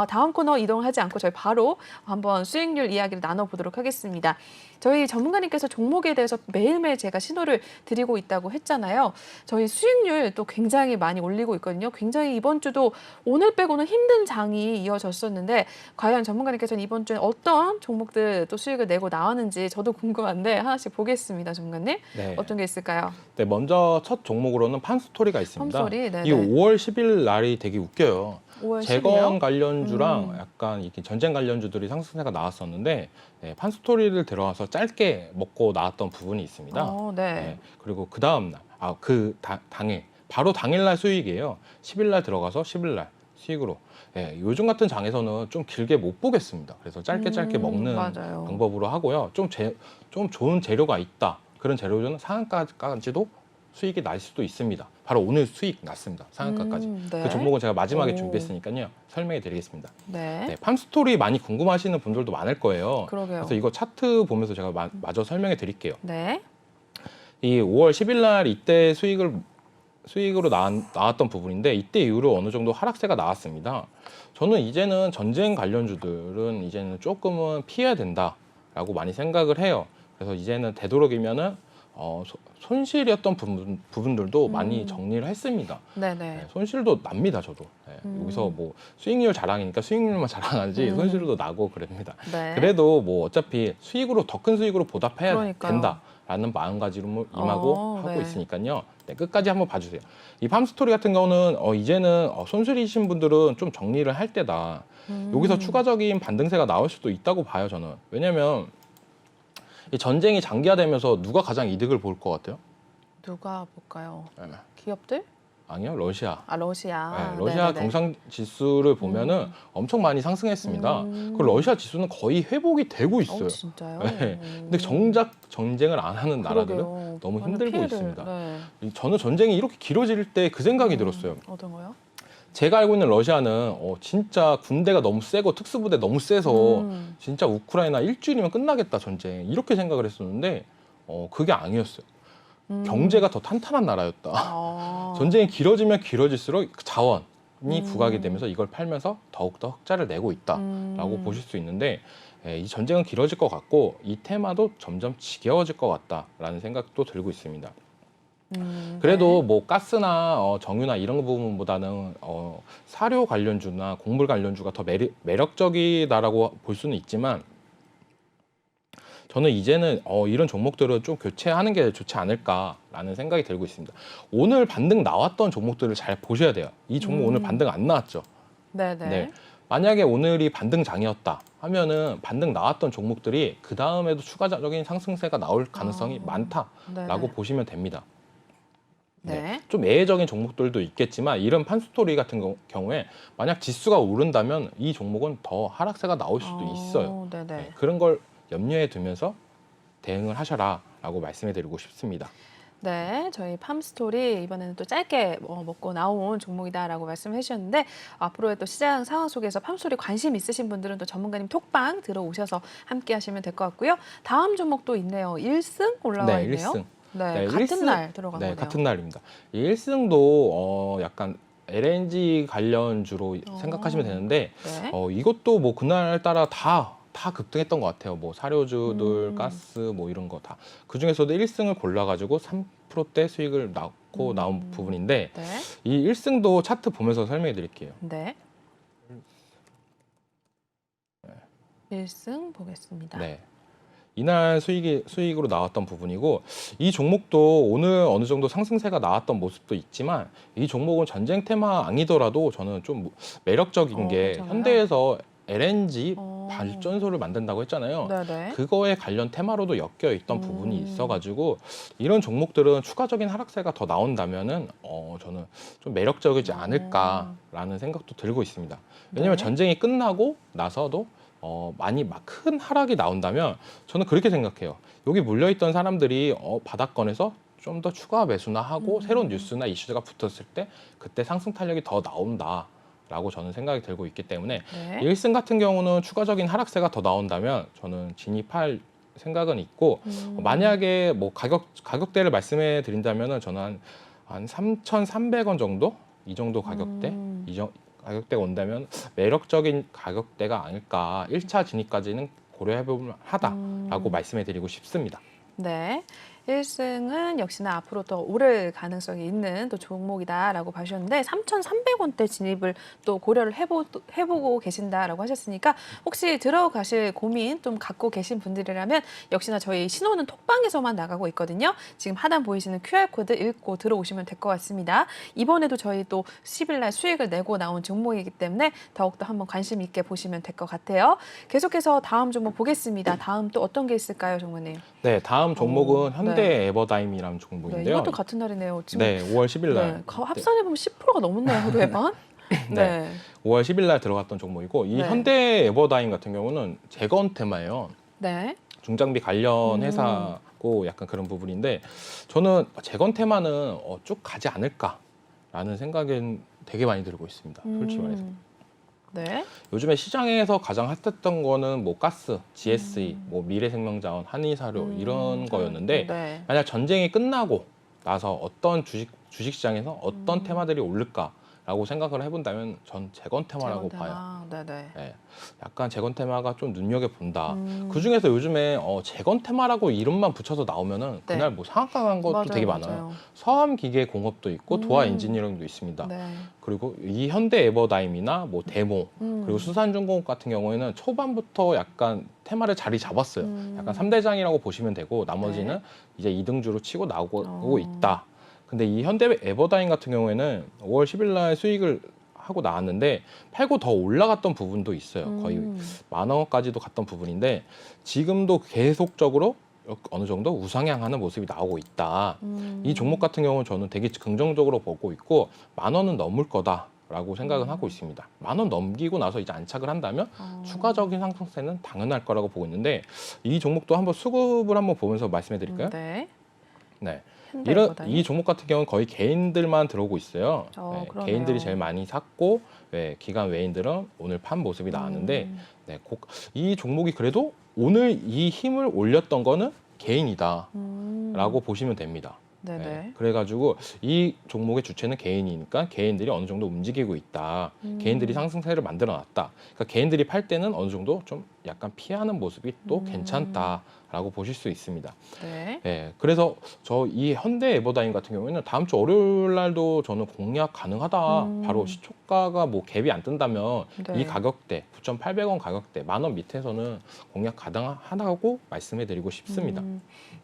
[SPEAKER 1] 다음 코너 이동을 하지 않고 저희 바로 한번 수익률 이야기를 나눠보도록 하겠습니다. 저희 전문가님께서 종목에 대해서 매일매일 제가 신호를 드리고 있다고 했잖아요. 저희 수익률 또 굉장히 많이 올리고 있거든요. 굉장히 이번 주도 오늘 빼고는 힘든 장이 이어졌었는데 과연 전문가님께서는 이번 주에 어떤 종목들 또 수익을 내고 나왔는지 저도 궁금한데 하나씩 보겠습니다. 전문가님.
[SPEAKER 2] 네.
[SPEAKER 1] 어떤 게 있을까요?
[SPEAKER 2] 네, 먼저 첫 종목으로는 팜스토리가 있습니다.
[SPEAKER 1] 팜스토리? 네네.
[SPEAKER 2] 이 5월 10일 날이 되게 웃겨요.
[SPEAKER 1] 5월
[SPEAKER 2] 재건
[SPEAKER 1] 10일이요?
[SPEAKER 2] 관련주랑 약간 이렇게 전쟁 관련주들이 상승세가 나왔었는데 팜스토리를 들어가서 짧게 먹고 나왔던 부분이 있습니다.
[SPEAKER 1] 네.
[SPEAKER 2] 네, 그리고 그 다음 날, 당일, 바로 당일날 수익이에요. 10일 날 들어가서 10일 날 수익으로. 네, 요즘 같은 장에서는 좀 길게 못 보겠습니다. 그래서 짧게 먹는
[SPEAKER 1] 맞아요.
[SPEAKER 2] 방법으로 하고요. 좀 좋은 재료가 있다. 그런 재료는 상한가까지도 수익이 날 수도 있습니다. 바로 오늘 수익 났습니다. 상한가까지.
[SPEAKER 1] 네.
[SPEAKER 2] 그 종목은 제가 마지막에
[SPEAKER 1] 오.
[SPEAKER 2] 준비했으니까요. 설명해 드리겠습니다.
[SPEAKER 1] 네.
[SPEAKER 2] 네, 팜스토리 많이 궁금하시는 분들도 많을 거예요.
[SPEAKER 1] 그러게요.
[SPEAKER 2] 그래서 이거 차트 보면서 제가 마저 설명해 드릴게요.
[SPEAKER 1] 네.
[SPEAKER 2] 이 5월 10일 날 이때 수익으로 나왔던 부분인데 이때 이후로 어느 정도 하락세가 나왔습니다. 저는 이제는 전쟁 관련주들은 이제는 조금은 피해야 된다라고 많이 생각을 해요. 그래서 이제는 되도록이면은 손실이었던 부분들도 많이 정리를 했습니다.
[SPEAKER 1] 네네.
[SPEAKER 2] 네, 손실도 납니다, 저도. 네, 여기서 뭐 수익률 자랑이니까 수익률만 자랑하지 손실도 나고 그럽니다.
[SPEAKER 1] 네.
[SPEAKER 2] 그래도 뭐 어차피 수익으로 더 큰 수익으로 보답해야
[SPEAKER 1] 그러니까요.
[SPEAKER 2] 된다라는 마음가짐으로 임하고 하고
[SPEAKER 1] 네.
[SPEAKER 2] 있으니까요. 네, 끝까지 한번 봐주세요. 이 팜스토리 같은 경우는 이제는 손실이신 분들은 좀 정리를 할 때다. 여기서 추가적인 반등세가 나올 수도 있다고 봐요, 저는. 왜냐면 이 전쟁이 장기화되면서 누가 가장 이득을 볼 것 같아요?
[SPEAKER 1] 누가 볼까요?
[SPEAKER 2] 네.
[SPEAKER 1] 기업들?
[SPEAKER 2] 아니요, 러시아.
[SPEAKER 1] 아, 러시아.
[SPEAKER 2] 네, 러시아
[SPEAKER 1] 네네네.
[SPEAKER 2] 경상 지수를 보면은 엄청 많이 상승했습니다. 그 러시아 지수는 거의 회복이 되고 있어요.
[SPEAKER 1] 진짜요?
[SPEAKER 2] 네. 근데 정작 전쟁을 안 하는 나라들은
[SPEAKER 1] 그러게요.
[SPEAKER 2] 너무
[SPEAKER 1] 많은
[SPEAKER 2] 힘들고
[SPEAKER 1] 피해를,
[SPEAKER 2] 있습니다.
[SPEAKER 1] 네.
[SPEAKER 2] 저는 전쟁이 이렇게 길어질 때 그 생각이 들었어요.
[SPEAKER 1] 어떤 거요?
[SPEAKER 2] 제가 알고 있는 러시아는 진짜 군대가 너무 세고 특수부대 너무 세서 진짜 우크라이나 일주일이면 끝나겠다 전쟁 이렇게 생각을 했었는데 그게 아니었어요. 경제가 더 탄탄한 나라였다.
[SPEAKER 1] 아.
[SPEAKER 2] 전쟁이 길어지면 길어질수록 자원이 부각이 되면서 이걸 팔면서 더욱더 흑자를 내고 있다라고 보실 수 있는데 이 전쟁은 길어질 것 같고 이 테마도 점점 지겨워질 것 같다라는 생각도 들고 있습니다. 그래도
[SPEAKER 1] 네.
[SPEAKER 2] 뭐 가스나 정유나 이런 부분보다는 사료 관련주나 곡물 관련주가 더 매력적이다라고 볼 수는 있지만 저는 이제는 이런 종목들은 좀 교체하는 게 좋지 않을까라는 생각이 들고 있습니다. 오늘 반등 나왔던 종목들을 잘 보셔야 돼요. 이 종목 오늘 반등 안 나왔죠.
[SPEAKER 1] 네네.
[SPEAKER 2] 네. 만약에 오늘이 반등장이었다 하면은 반등 나왔던 종목들이 그 다음에도 추가적인 상승세가 나올 가능성이 많다라고
[SPEAKER 1] 네네.
[SPEAKER 2] 보시면 됩니다.
[SPEAKER 1] 네.
[SPEAKER 2] 좀 예외적인 종목들도 있겠지만 이런 판스토리 같은 경우에 만약 지수가 오른다면 이 종목은 더 하락세가 나올 수도 있어요.
[SPEAKER 1] 네네.
[SPEAKER 2] 네, 그런 걸 염려에 두면서 대응을 하셔라라고 말씀해 드리고 싶습니다.
[SPEAKER 1] 네, 저희 팜스토리 이번에는 또 짧게 먹고 나온 종목이다라고 말씀해 주셨는데 앞으로의 또 시장 상황 속에서 팜스토리 관심 있으신 분들은 또 전문가님 톡방 들어오셔서 함께 하시면 될 것 같고요. 다음 종목도 있네요. 1승 올라와
[SPEAKER 2] 네,
[SPEAKER 1] 있네요.
[SPEAKER 2] 1승.
[SPEAKER 1] 네,
[SPEAKER 2] 네,
[SPEAKER 1] 같은
[SPEAKER 2] 1승.
[SPEAKER 1] 날 들어간
[SPEAKER 2] 네,
[SPEAKER 1] 거네요.
[SPEAKER 2] 같은 날입니다. 이 1승도 약간 LNG 관련주로 생각하시면 되는데
[SPEAKER 1] 네.
[SPEAKER 2] 이것도 뭐 그날 따라 다 급등했던 것 같아요. 뭐 사료주들, 가스 뭐 이런 거 다. 그 중에서도 1승을 골라가지고 3%대 수익을 낳고 나온 부분인데
[SPEAKER 1] 네.
[SPEAKER 2] 이 1승도 차트 보면서 설명해 드릴게요.
[SPEAKER 1] 네. 1승 보겠습니다.
[SPEAKER 2] 네. 이날 수익으로 나왔던 부분이고 이 종목도 오늘 어느 정도 상승세가 나왔던 모습도 있지만 이 종목은 전쟁 테마 아니더라도 저는 좀 매력적인 게
[SPEAKER 1] 괜찮아요?
[SPEAKER 2] 현대에서 LNG 발전소를 만든다고 했잖아요.
[SPEAKER 1] 네네.
[SPEAKER 2] 그거에 관련 테마로도 엮여 있던 부분이 있어가지고 이런 종목들은 추가적인 하락세가 더 나온다면은 저는 좀 매력적이지 않을까라는 생각도 들고 있습니다. 왜냐하면
[SPEAKER 1] 네.
[SPEAKER 2] 전쟁이 끝나고 나서도 많이 막 큰 하락이 나온다면 저는 그렇게 생각해요. 여기 물려있던 사람들이 바닥권에서 좀 더 추가 매수나 하고 새로운 뉴스나 이슈가 붙었을 때 그때 상승 탄력이 더 나온다라고 저는 생각이 들고 있기 때문에
[SPEAKER 1] 네.
[SPEAKER 2] 1승 같은 경우는 추가적인 하락세가 더 나온다면 저는 진입할 생각은 있고 만약에 뭐 가격대를 말씀해 드린다면은 저는 한 3,300원 정도 이 정도 가격대 가격대가 온다면 매력적인 가격대가 아닐까 1차 진입까지는 고려해볼 하다라고 말씀해 드리고 싶습니다.
[SPEAKER 1] 네. 1승은 역시나 앞으로 더 오를 가능성이 있는 또 종목이다라고 봐주셨는데 3,300원대 진입을 또 고려를 해보고 계신다라고 하셨으니까 혹시 들어가실 고민 좀 갖고 계신 분들이라면 역시나 저희 신호는 톡방에서만 나가고 있거든요. 지금 하단 보이시는 QR코드 읽고 들어오시면 될 것 같습니다. 이번에도 저희 또 10일 날 수익을 내고 나온 종목이기 때문에 더욱더 한번 관심 있게 보시면 될 것 같아요. 계속해서 다음 종목 보겠습니다. 다음 또 어떤 게 있을까요, 종무님?
[SPEAKER 2] 네, 다음 종목은 현대
[SPEAKER 1] 네.
[SPEAKER 2] 에버다임이라는
[SPEAKER 1] 네,
[SPEAKER 2] 종목인데요.
[SPEAKER 1] 이것도 같은 날이네요. 지금
[SPEAKER 2] 네, 5월 10일 날.
[SPEAKER 1] 네, 합산해보면 10%가 넘었네요, 하루에 반.
[SPEAKER 2] 네. 5월 10일 날 들어갔던 종목이고 이
[SPEAKER 1] 네.
[SPEAKER 2] 현대 에버다임 같은 경우는 재건 테마예요.
[SPEAKER 1] 네.
[SPEAKER 2] 중장비 관련 회사고 약간 그런 부분인데 저는 재건 테마는 쭉 가지 않을까라는 생각은 되게 많이 들고 있습니다. 솔직히 말해서.
[SPEAKER 1] 네.
[SPEAKER 2] 요즘에 시장에서 가장 핫했던 거는 뭐 가스, GSE, 뭐 미래생명자원, 한의사료 이런 거였는데
[SPEAKER 1] 네.
[SPEAKER 2] 만약 전쟁이 끝나고 나서 어떤 주식 시장에서 어떤 테마들이 오를까라고 라고 생각을 해본다면 전 재건 테마라고 봐요.
[SPEAKER 1] 네네.
[SPEAKER 2] 예, 약간 재건 테마가 좀 눈여겨본다. 그중에서 요즘에 재건 테마라고 이름만 붙여서 나오면은
[SPEAKER 1] 네.
[SPEAKER 2] 그날 뭐 상한가 간 것도 되게 많아요. 서암기계공업도 있고 도화 엔지니어링도 있습니다.
[SPEAKER 1] 네.
[SPEAKER 2] 그리고 이 현대 에버다임이나 뭐 데모 그리고 수산중공업 같은 경우에는 초반부터 약간 테마를 자리 잡았어요. 약간 3대장이라고 보시면 되고 나머지는
[SPEAKER 1] 네.
[SPEAKER 2] 이제 2등주로 치고 나오고 있다. 근데 이 현대 에버다임 같은 경우에는 5월 10일 날 수익을 하고 나왔는데 팔고 더 올라갔던 부분도 있어요. 거의 10,000원까지도 갔던 부분인데 지금도 계속적으로 어느 정도 우상향하는 모습이 나오고 있다. 이 종목 같은 경우는 저는 되게 긍정적으로 보고 있고 10,000원은 넘을 거다라고 생각은 하고 있습니다. 10,000원 넘기고 나서 이제 안착을 한다면 추가적인 상승세는 당연할 거라고 보고 있는데 이 종목도 한번 수급을 한번 보면서 말씀해 드릴까요?
[SPEAKER 1] 네.
[SPEAKER 2] 네.
[SPEAKER 1] 현대에버다임.
[SPEAKER 2] 이 종목 같은 경우는 거의 개인들만 들어오고 있어요. 네,
[SPEAKER 1] 그러네요.
[SPEAKER 2] 개인들이 제일 많이 샀고 기관 외인들은 오늘 판 모습이 나왔는데 네, 이 종목이 그래도 오늘 이 힘을 올렸던 거는 개인이다라고 보시면 됩니다.
[SPEAKER 1] 네네.
[SPEAKER 2] 네, 그래가지고 이 종목의 주체는 개인이니까 개인들이 어느 정도 움직이고 있다. 개인들이 상승세를 만들어놨다. 그러니까 개인들이 팔 때는 어느 정도 좀 약간 피하는 모습이 또 괜찮다라고 보실 수 있습니다.
[SPEAKER 1] 네.
[SPEAKER 2] 네, 그래서 저 이 현대 에버다임 같은 경우에는 다음 주 월요일 날도 저는 공략 가능하다. 바로 시초가가 뭐 갭이 안 뜬다면
[SPEAKER 1] 네.
[SPEAKER 2] 이 가격대 9,800원 가격대 10,000원 밑에서는 공략 가능하다고 말씀해드리고 싶습니다.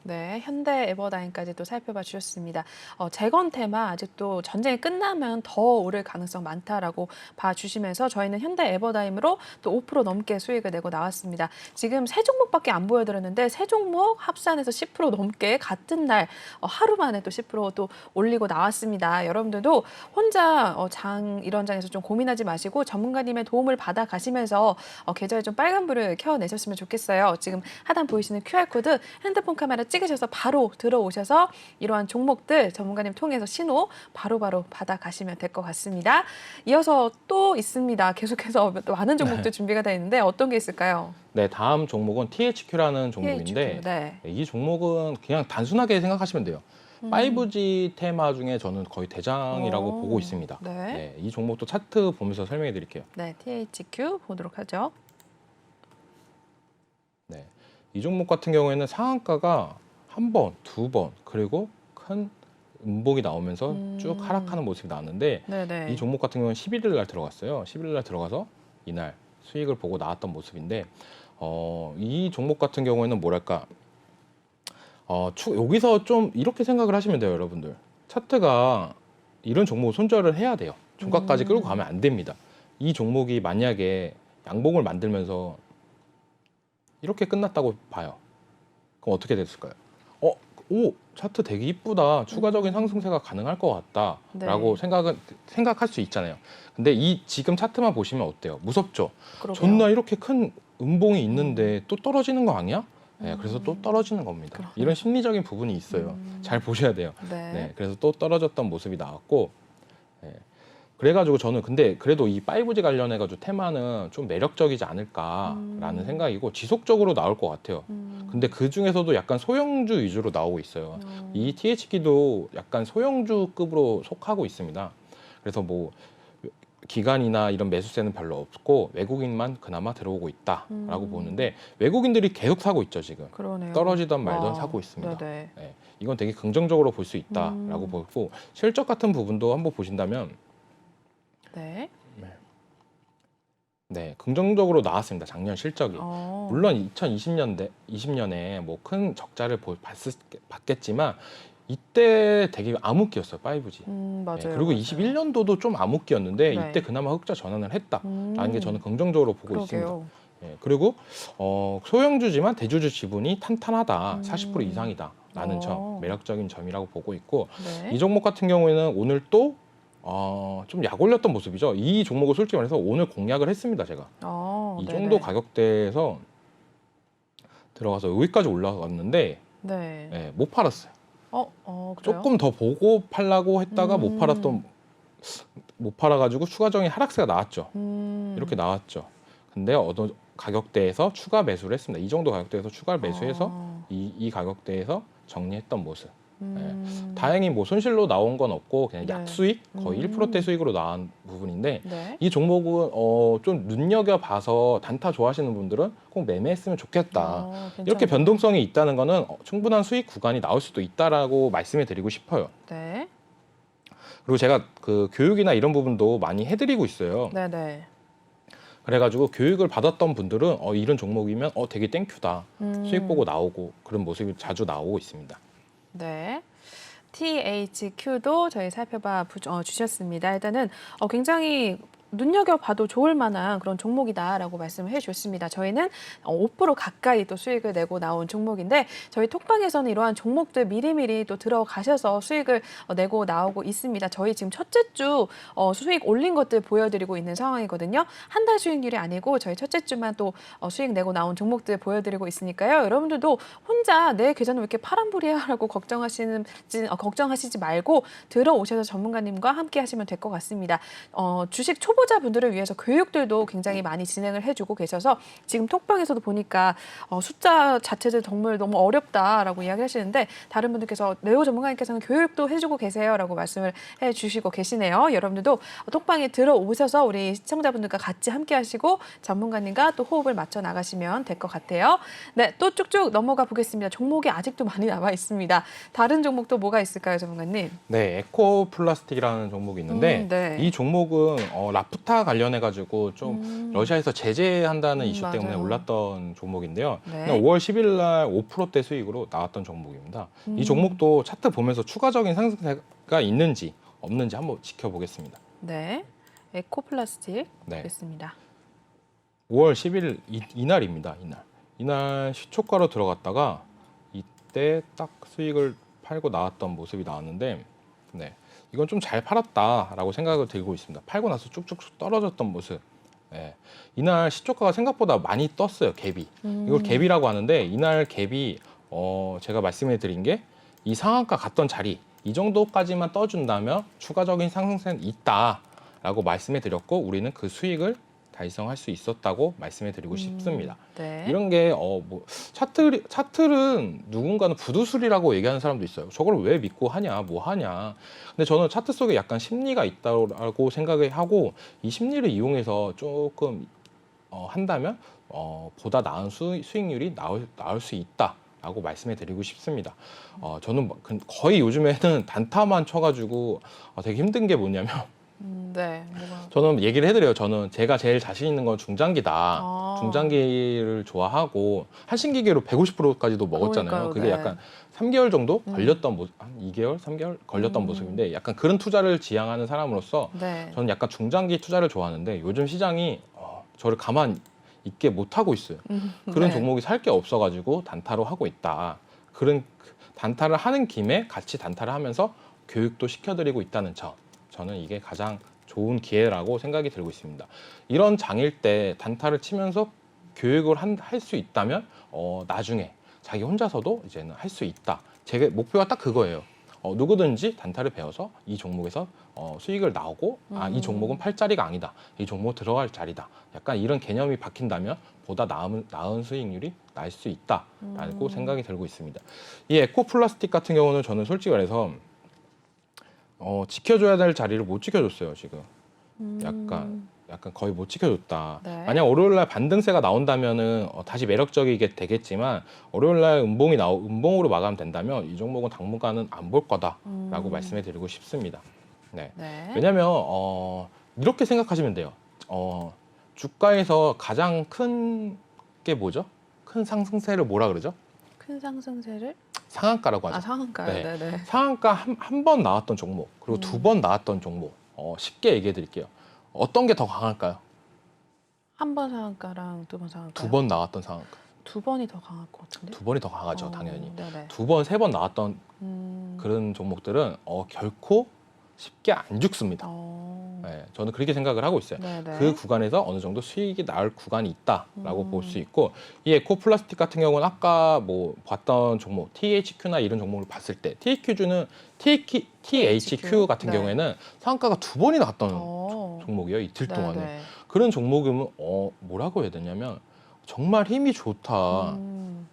[SPEAKER 1] 네, 현대 에버다임까지 또 살펴봐 주셨습니다. 재건 테마 아직도 전쟁이 끝나면 더 오를 가능성 많다라고 봐주시면서 저희는 현대 에버다임으로 또 5% 넘게 수익을 내고 나왔습니다. 지금 세 종목밖에 안 보여드렸는데 세 종목 합산해서 10% 넘게 같은 날 하루 만에 또 10%또 올리고 나왔습니다. 여러분들도 혼자 이런 장에서 좀 고민하지 마시고 전문가님의 도움을 받아 가시면서 계좌에 좀 빨간불을 켜내셨으면 좋겠어요. 지금 하단 보이시는 QR코드 핸드폰 카메라 찍으셔서 바로 들어오셔서 이러한 종목들 전문가님 통해서 신호 바로바로 받아가시면 될 것 같습니다. 이어서 또 있습니다. 계속해서 많은 종목들 준비가 되어 있는데 어떤 게 있을까요?
[SPEAKER 2] 네, 다음 종목은 THQ라는 종목인데
[SPEAKER 1] THQ, 네.
[SPEAKER 2] 이 종목은 그냥 단순하게 생각하시면 돼요. 5G 테마 중에 저는 거의 대장이라고 보고 있습니다.
[SPEAKER 1] 네.
[SPEAKER 2] 네, 이 종목도 차트 보면서 설명해 드릴게요.
[SPEAKER 1] 네, THQ 보도록 하죠.
[SPEAKER 2] 네, 이 종목 같은 경우에는 상한가가 한 번, 두 번, 그리고 큰 음봉이 나오면서 쭉 하락하는 모습이 나왔는데
[SPEAKER 1] 네네.
[SPEAKER 2] 이 종목 같은 경우는 11일 날 들어갔어요. 11일 날 들어가서 이날 수익을 보고 나왔던 모습인데 이 종목 같은 경우에는 뭐랄까 여기서 좀 이렇게 생각을 하시면 돼요, 여러분들. 차트가 이런 종목 손절을 해야 돼요. 종가까지 끌고 가면 안 됩니다. 이 종목이 만약에 양봉을 만들면서 이렇게 끝났다고 봐요. 그럼 어떻게 됐을까요? 오, 차트 되게 이쁘다. 추가적인 상승세가 가능할 것 같다라고
[SPEAKER 1] 네.
[SPEAKER 2] 생각할 수 있잖아요. 근데 이 지금 차트만 보시면 어때요? 무섭죠?
[SPEAKER 1] 그러게요.
[SPEAKER 2] 존나 이렇게 큰 음봉이 있는데 또 떨어지는 거 아니야? 네, 그래서 또 떨어지는 겁니다.
[SPEAKER 1] 그러네요.
[SPEAKER 2] 이런 심리적인 부분이 있어요. 잘 보셔야 돼요.
[SPEAKER 1] 네.
[SPEAKER 2] 네, 그래서 또 떨어졌던 모습이 나왔고, 네, 그래가지고 저는 근데 그래도 이 5G 관련해가지고 테마는 좀 매력적이지 않을까라는 생각이고 지속적으로 나올 것 같아요. 근데 그 중에서도 약간 소형주 위주로 나오고 있어요. 이 THQ도 약간 소형주급으로 속하고 있습니다. 그래서 뭐 기관이나 이런 매수세는 별로 없고 외국인만 그나마 들어오고 있다라고 보는데 외국인들이 계속 사고 있죠 지금.
[SPEAKER 1] 그러네요.
[SPEAKER 2] 떨어지던 말던
[SPEAKER 1] 와,
[SPEAKER 2] 사고 있습니다.
[SPEAKER 1] 네네.
[SPEAKER 2] 네, 이건 되게 긍정적으로 볼 수 있다라고 보고 실적 같은 부분도 한번 보신다면
[SPEAKER 1] 네.
[SPEAKER 2] 네, 긍정적으로 나왔습니다. 작년 실적이.
[SPEAKER 1] 어.
[SPEAKER 2] 물론 2020년에 뭐 큰 적자를 봤겠지만 이때 되게 암흑기였어요, 5G.
[SPEAKER 1] 맞아요.
[SPEAKER 2] 네, 그리고
[SPEAKER 1] 맞아요.
[SPEAKER 2] 21년도도 좀 암흑기였는데
[SPEAKER 1] 네.
[SPEAKER 2] 이때 그나마 흑자 전환을 했다라는 게 저는 긍정적으로 보고 있습니다.
[SPEAKER 1] 그러게요.
[SPEAKER 2] 네, 그리고 소형주지만 대주주 지분이 탄탄하다, 40% 이상이다라는 점 매력적인 점이라고 보고 있고
[SPEAKER 1] 네.
[SPEAKER 2] 이 종목 같은 경우에는 오늘 또 좀 약 올렸던 모습이죠. 이 종목을 솔직히 말해서 오늘 공략을 했습니다, 제가. 이
[SPEAKER 1] 네네.
[SPEAKER 2] 정도 가격대에서 들어가서 여기까지 올라갔는데
[SPEAKER 1] 네.
[SPEAKER 2] 네, 못 팔았어요.
[SPEAKER 1] 그래요?
[SPEAKER 2] 조금 더 보고 팔라고 했다가 못 팔아가지고 추가적인 하락세가 나왔죠. 이렇게 나왔죠. 근데 어떤 가격대에서 추가 매수를 했습니다. 이 정도 가격대에서 추가 매수해서 이 가격대에서 정리했던 모습. 다행히 뭐 손실로 나온 건 없고 그냥
[SPEAKER 1] 네.
[SPEAKER 2] 약수익 거의 1%대 수익으로 나온 부분인데
[SPEAKER 1] 네.
[SPEAKER 2] 이 종목은 좀 눈여겨봐서 단타 좋아하시는 분들은 꼭 매매했으면 좋겠다. 이렇게
[SPEAKER 1] 괜찮네요.
[SPEAKER 2] 변동성이 있다는 거는 충분한 수익 구간이 나올 수도 있다라고 말씀을 드리고 싶어요.
[SPEAKER 1] 네.
[SPEAKER 2] 그리고 제가 그 교육이나 이런 부분도 많이 해드리고 있어요.
[SPEAKER 1] 네네.
[SPEAKER 2] 그래가지고 교육을 받았던 분들은 이런 종목이면 되게 땡큐다. 수익 보고
[SPEAKER 1] 음.
[SPEAKER 2] 나오고 그런 모습이 자주 나오고 있습니다.
[SPEAKER 1] 네. THQ도 저희 주셨습니다. 일단은 굉장히 눈여겨봐도 좋을 만한 그런 종목이다라고 말씀을 해주셨습니다. 저희는 5% 가까이 또 수익을 내고 나온 종목인데 저희 톡방에서는 이러한 종목들 미리미리 또 들어가셔서 수익을 내고 나오고 있습니다. 저희 지금 첫째 주 수익 올린 것들 보여드리고 있는 상황이거든요. 한 달 수익률이 아니고 저희 첫째 주만 또 수익 내고 나온 종목들 보여드리고 있으니까요. 여러분들도 혼자 내 계좌는 왜 이렇게 파란불이야라고 걱정하시지 말고 들어오셔서 전문가님과 함께 하시면 될 것 같습니다. 주식 초보자분들을 위해서 교육들도 굉장히 많이 진행을 해주고 계셔서 지금 톡방에서도 보니까 숫자 자체도 정말 너무 어렵다라고 이야기를 하시는데 다른 분들께서 레오 전문가님께서는 교육도 해주고 계세요라고 말씀을 해주시고 계시네요. 여러분들도 톡방에 들어오셔서 우리 시청자분들과 같이 함께 하시고 전문가님과 또 호흡을 맞춰 나가시면 될 것 같아요. 네, 또 쭉쭉 넘어가 보겠습니다. 종목이 아직도 많이 남아 있습니다. 다른 종목도 뭐가 있을까요, 전문가님?
[SPEAKER 2] 네, 에코플라스틱이라는 종목이 있는데
[SPEAKER 1] 네.
[SPEAKER 2] 이 종목은 라프타 관련해가지고 좀 러시아에서 제재한다는 이슈 때문에
[SPEAKER 1] 맞아요.
[SPEAKER 2] 올랐던 종목인데요.
[SPEAKER 1] 네.
[SPEAKER 2] 5월 10일 날 5%대 수익으로 나왔던 종목입니다. 이 종목도 차트 보면서 추가적인 상승세가 있는지 없는지 한번 지켜보겠습니다.
[SPEAKER 1] 네, 에코플라스틱
[SPEAKER 2] 네.
[SPEAKER 1] 보겠습니다.
[SPEAKER 2] 5월 10일 이날입니다. 이날 시초가로 들어갔다가 이때 딱 수익을 팔고 나왔던 모습이 나왔는데 네. 이건 좀 잘 팔았다라고 생각을 들고 있습니다. 팔고 나서 쭉쭉 떨어졌던 모습. 네. 이날 시초가가 생각보다 많이 떴어요. 갭이. 이걸 갭이라고 하는데 이날 갭이 제가 말씀해 드린 게 이 상한가 갔던 자리 이 정도까지만 떠준다면 추가적인 상승세는 있다라고 말씀해 드렸고 우리는 그 수익을 달성할 수 있었다고 말씀해 드리고 싶습니다.
[SPEAKER 1] 네.
[SPEAKER 2] 이런 게 뭐 차트는 누군가는 부두술이라고 얘기하는 사람도 있어요. 저걸 왜 믿고 하냐, 뭐 하냐. 근데 저는 차트 속에 약간 심리가 있다고 생각을 하고 이 심리를 이용해서 조금 한다면 보다 나은 수익률이 나올 수 있다라고 말씀해 드리고 싶습니다. 저는 거의 요즘에는 단타만 쳐가지고 되게 힘든 게 뭐냐면
[SPEAKER 1] 네. 뭐가...
[SPEAKER 2] 저는 얘기를 해드려요. 저는 제가 제일 자신 있는 건 중장기다. 중장기를 좋아하고 한신기계로 150%까지도 먹었잖아요.
[SPEAKER 1] 그러니까요,
[SPEAKER 2] 그게
[SPEAKER 1] 네.
[SPEAKER 2] 약간 3개월 정도 걸렸던 모습, 한 2개월, 3개월 걸렸던 모습인데 약간 그런 투자를 지향하는 사람으로서
[SPEAKER 1] 네.
[SPEAKER 2] 저는 약간 중장기 투자를 좋아하는데 요즘 시장이 저를 가만 있게 못 하고 있어요. 그런
[SPEAKER 1] 네.
[SPEAKER 2] 종목이 살 게 없어가지고 단타로 하고 있다. 그런 단타를 하는 김에 같이 단타를 하면서 교육도 시켜드리고 있다는 점. 저는 이게 가장 좋은 기회라고 생각이 들고 있습니다. 이런 장일 때 단타를 치면서 교육을 할 수 있다면 나중에 자기 혼자서도 이제는 할 수 있다. 제 목표가 딱 그거예요. 누구든지 단타를 배워서 이 종목에서 수익을 나오고 이 종목은 팔 자리가 아니다. 이 종목 들어갈 자리다. 약간 이런 개념이 박힌다면 보다 나은 수익률이 날 수 있다라고 생각이 들고 있습니다. 이 에코플라스틱 같은 경우는 저는 솔직히 말해서 지켜줘야 될 자리를 못 지켜줬어요, 지금. 약간 거의 못 지켜줬다.
[SPEAKER 1] 네.
[SPEAKER 2] 만약 월요일날 반등세가 나온다면은 다시 매력적이게 되겠지만 월요일날 음봉으로 마감된다면 이 종목은 당분간은 안 볼 거다라고 말씀해드리고 싶습니다. 네.
[SPEAKER 1] 네.
[SPEAKER 2] 왜냐하면 이렇게 생각하시면 돼요. 주가에서 가장 큰 게 뭐죠? 큰 상승세를 뭐라 그러죠?
[SPEAKER 1] 큰 상승세를?
[SPEAKER 2] 상한가라고 하죠.
[SPEAKER 1] 상한가요.
[SPEAKER 2] 네.
[SPEAKER 1] 네네.
[SPEAKER 2] 상한가 한 번 나왔던 종목 그리고 2번 나왔던 종목 쉽게 얘기해 드릴게요. 어떤 게 더 강할까요?
[SPEAKER 1] 한 번 상한가랑 2번 상한가.
[SPEAKER 2] 2번 나왔던 상한가.
[SPEAKER 1] 2번이 더 강할 것 같은데.
[SPEAKER 2] 2번이 더 강하죠, 당연히.
[SPEAKER 1] 네네.
[SPEAKER 2] 2번, 3번 나왔던 그런 종목들은 결코 쉽게 안 죽습니다. 네, 저는 그렇게 생각을 하고 있어요.
[SPEAKER 1] 네네.
[SPEAKER 2] 그 구간에서 어느 정도 수익이 나올 구간이 있다라고 볼 수 있고 이 에코플라스틱 같은 경우는 아까 뭐 봤던 종목 THQ나 이런 종목을 봤을 때 THQ 같은
[SPEAKER 1] 네.
[SPEAKER 2] 경우에는 상한가가 2번이 나왔던 종목이에요. 이틀 동안에. 그런 종목이면 뭐라고 해야 되냐면 정말 힘이 좋다.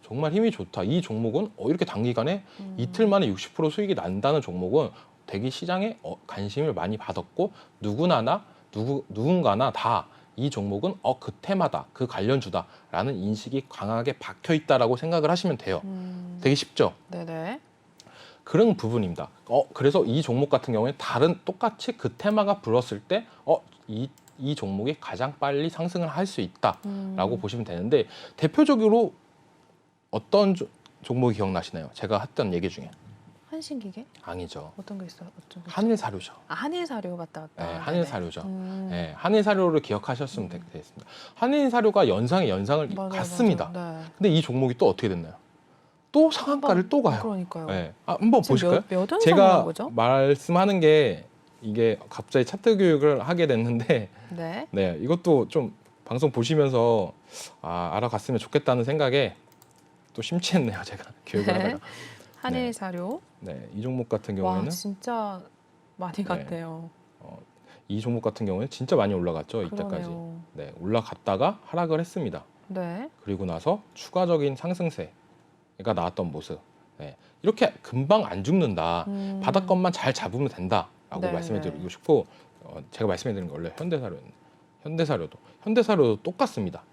[SPEAKER 2] 정말 힘이 좋다. 이 종목은 이렇게 단기간에 이틀 만에 60% 수익이 난다는 종목은 되게 시장에 관심을 많이 받았고 누군가나 다 이 종목은 그 테마다, 그 관련주다라는 인식이 강하게 박혀 있다라고 생각을 하시면 돼요. 되게 쉽죠?
[SPEAKER 1] 네네.
[SPEAKER 2] 그런 부분입니다. 그래서 이 종목 같은 경우에 똑같이 그 테마가 불었을 때, 이 종목이 가장 빨리 상승을 할 수 있다라고 보시면 되는데, 대표적으로 어떤 종목이 기억나시나요? 제가 했던 얘기 중에.
[SPEAKER 1] 한신기계?
[SPEAKER 2] 아니죠.
[SPEAKER 1] 어떤 게 있어요? 어떤 게
[SPEAKER 2] 한일사료죠.
[SPEAKER 1] 한일사료 맞다.
[SPEAKER 2] 네,
[SPEAKER 1] 네네.
[SPEAKER 2] 한일사료죠. 네, 한일사료를 기억하셨으면 되겠습니다. 한일사료가 연상에 연상을
[SPEAKER 1] 맞아요,
[SPEAKER 2] 갔습니다.
[SPEAKER 1] 맞아요. 네.
[SPEAKER 2] 근데 이 종목이 또 어떻게 됐나요? 또 상한가를 또 가요.
[SPEAKER 1] 그러니까요.
[SPEAKER 2] 네. 한번
[SPEAKER 1] 지금
[SPEAKER 2] 보실까요?
[SPEAKER 1] 몇 원상한
[SPEAKER 2] 제가
[SPEAKER 1] 거죠?
[SPEAKER 2] 말씀하는 게 이게 갑자기 차트 교육을 하게 됐는데,
[SPEAKER 1] 네.
[SPEAKER 2] 네, 이것도 좀 방송 보시면서 알아갔으면 좋겠다는 생각에 또 심취했네요, 제가 교육을 하다가.
[SPEAKER 1] 한일사료.
[SPEAKER 2] 네, 이 종목 같은
[SPEAKER 1] 와,
[SPEAKER 2] 경우에는
[SPEAKER 1] 진짜 많이 갔네요.
[SPEAKER 2] 이 종목 같은 경우에는 진짜 많이 올라갔죠, 이때까지.
[SPEAKER 1] 그러네요.
[SPEAKER 2] 네, 올라갔다가 하락을 했습니다.
[SPEAKER 1] 네.
[SPEAKER 2] 그리고 나서 추가적인 상승세가 나왔던 모습. 네, 이렇게 금방 안 죽는다. 바닥권만 잘 잡으면 된다라고
[SPEAKER 1] 네,
[SPEAKER 2] 말씀해드리고
[SPEAKER 1] 네.
[SPEAKER 2] 싶고, 제가 말씀해드린 게 원래 현대사료도 똑같습니다.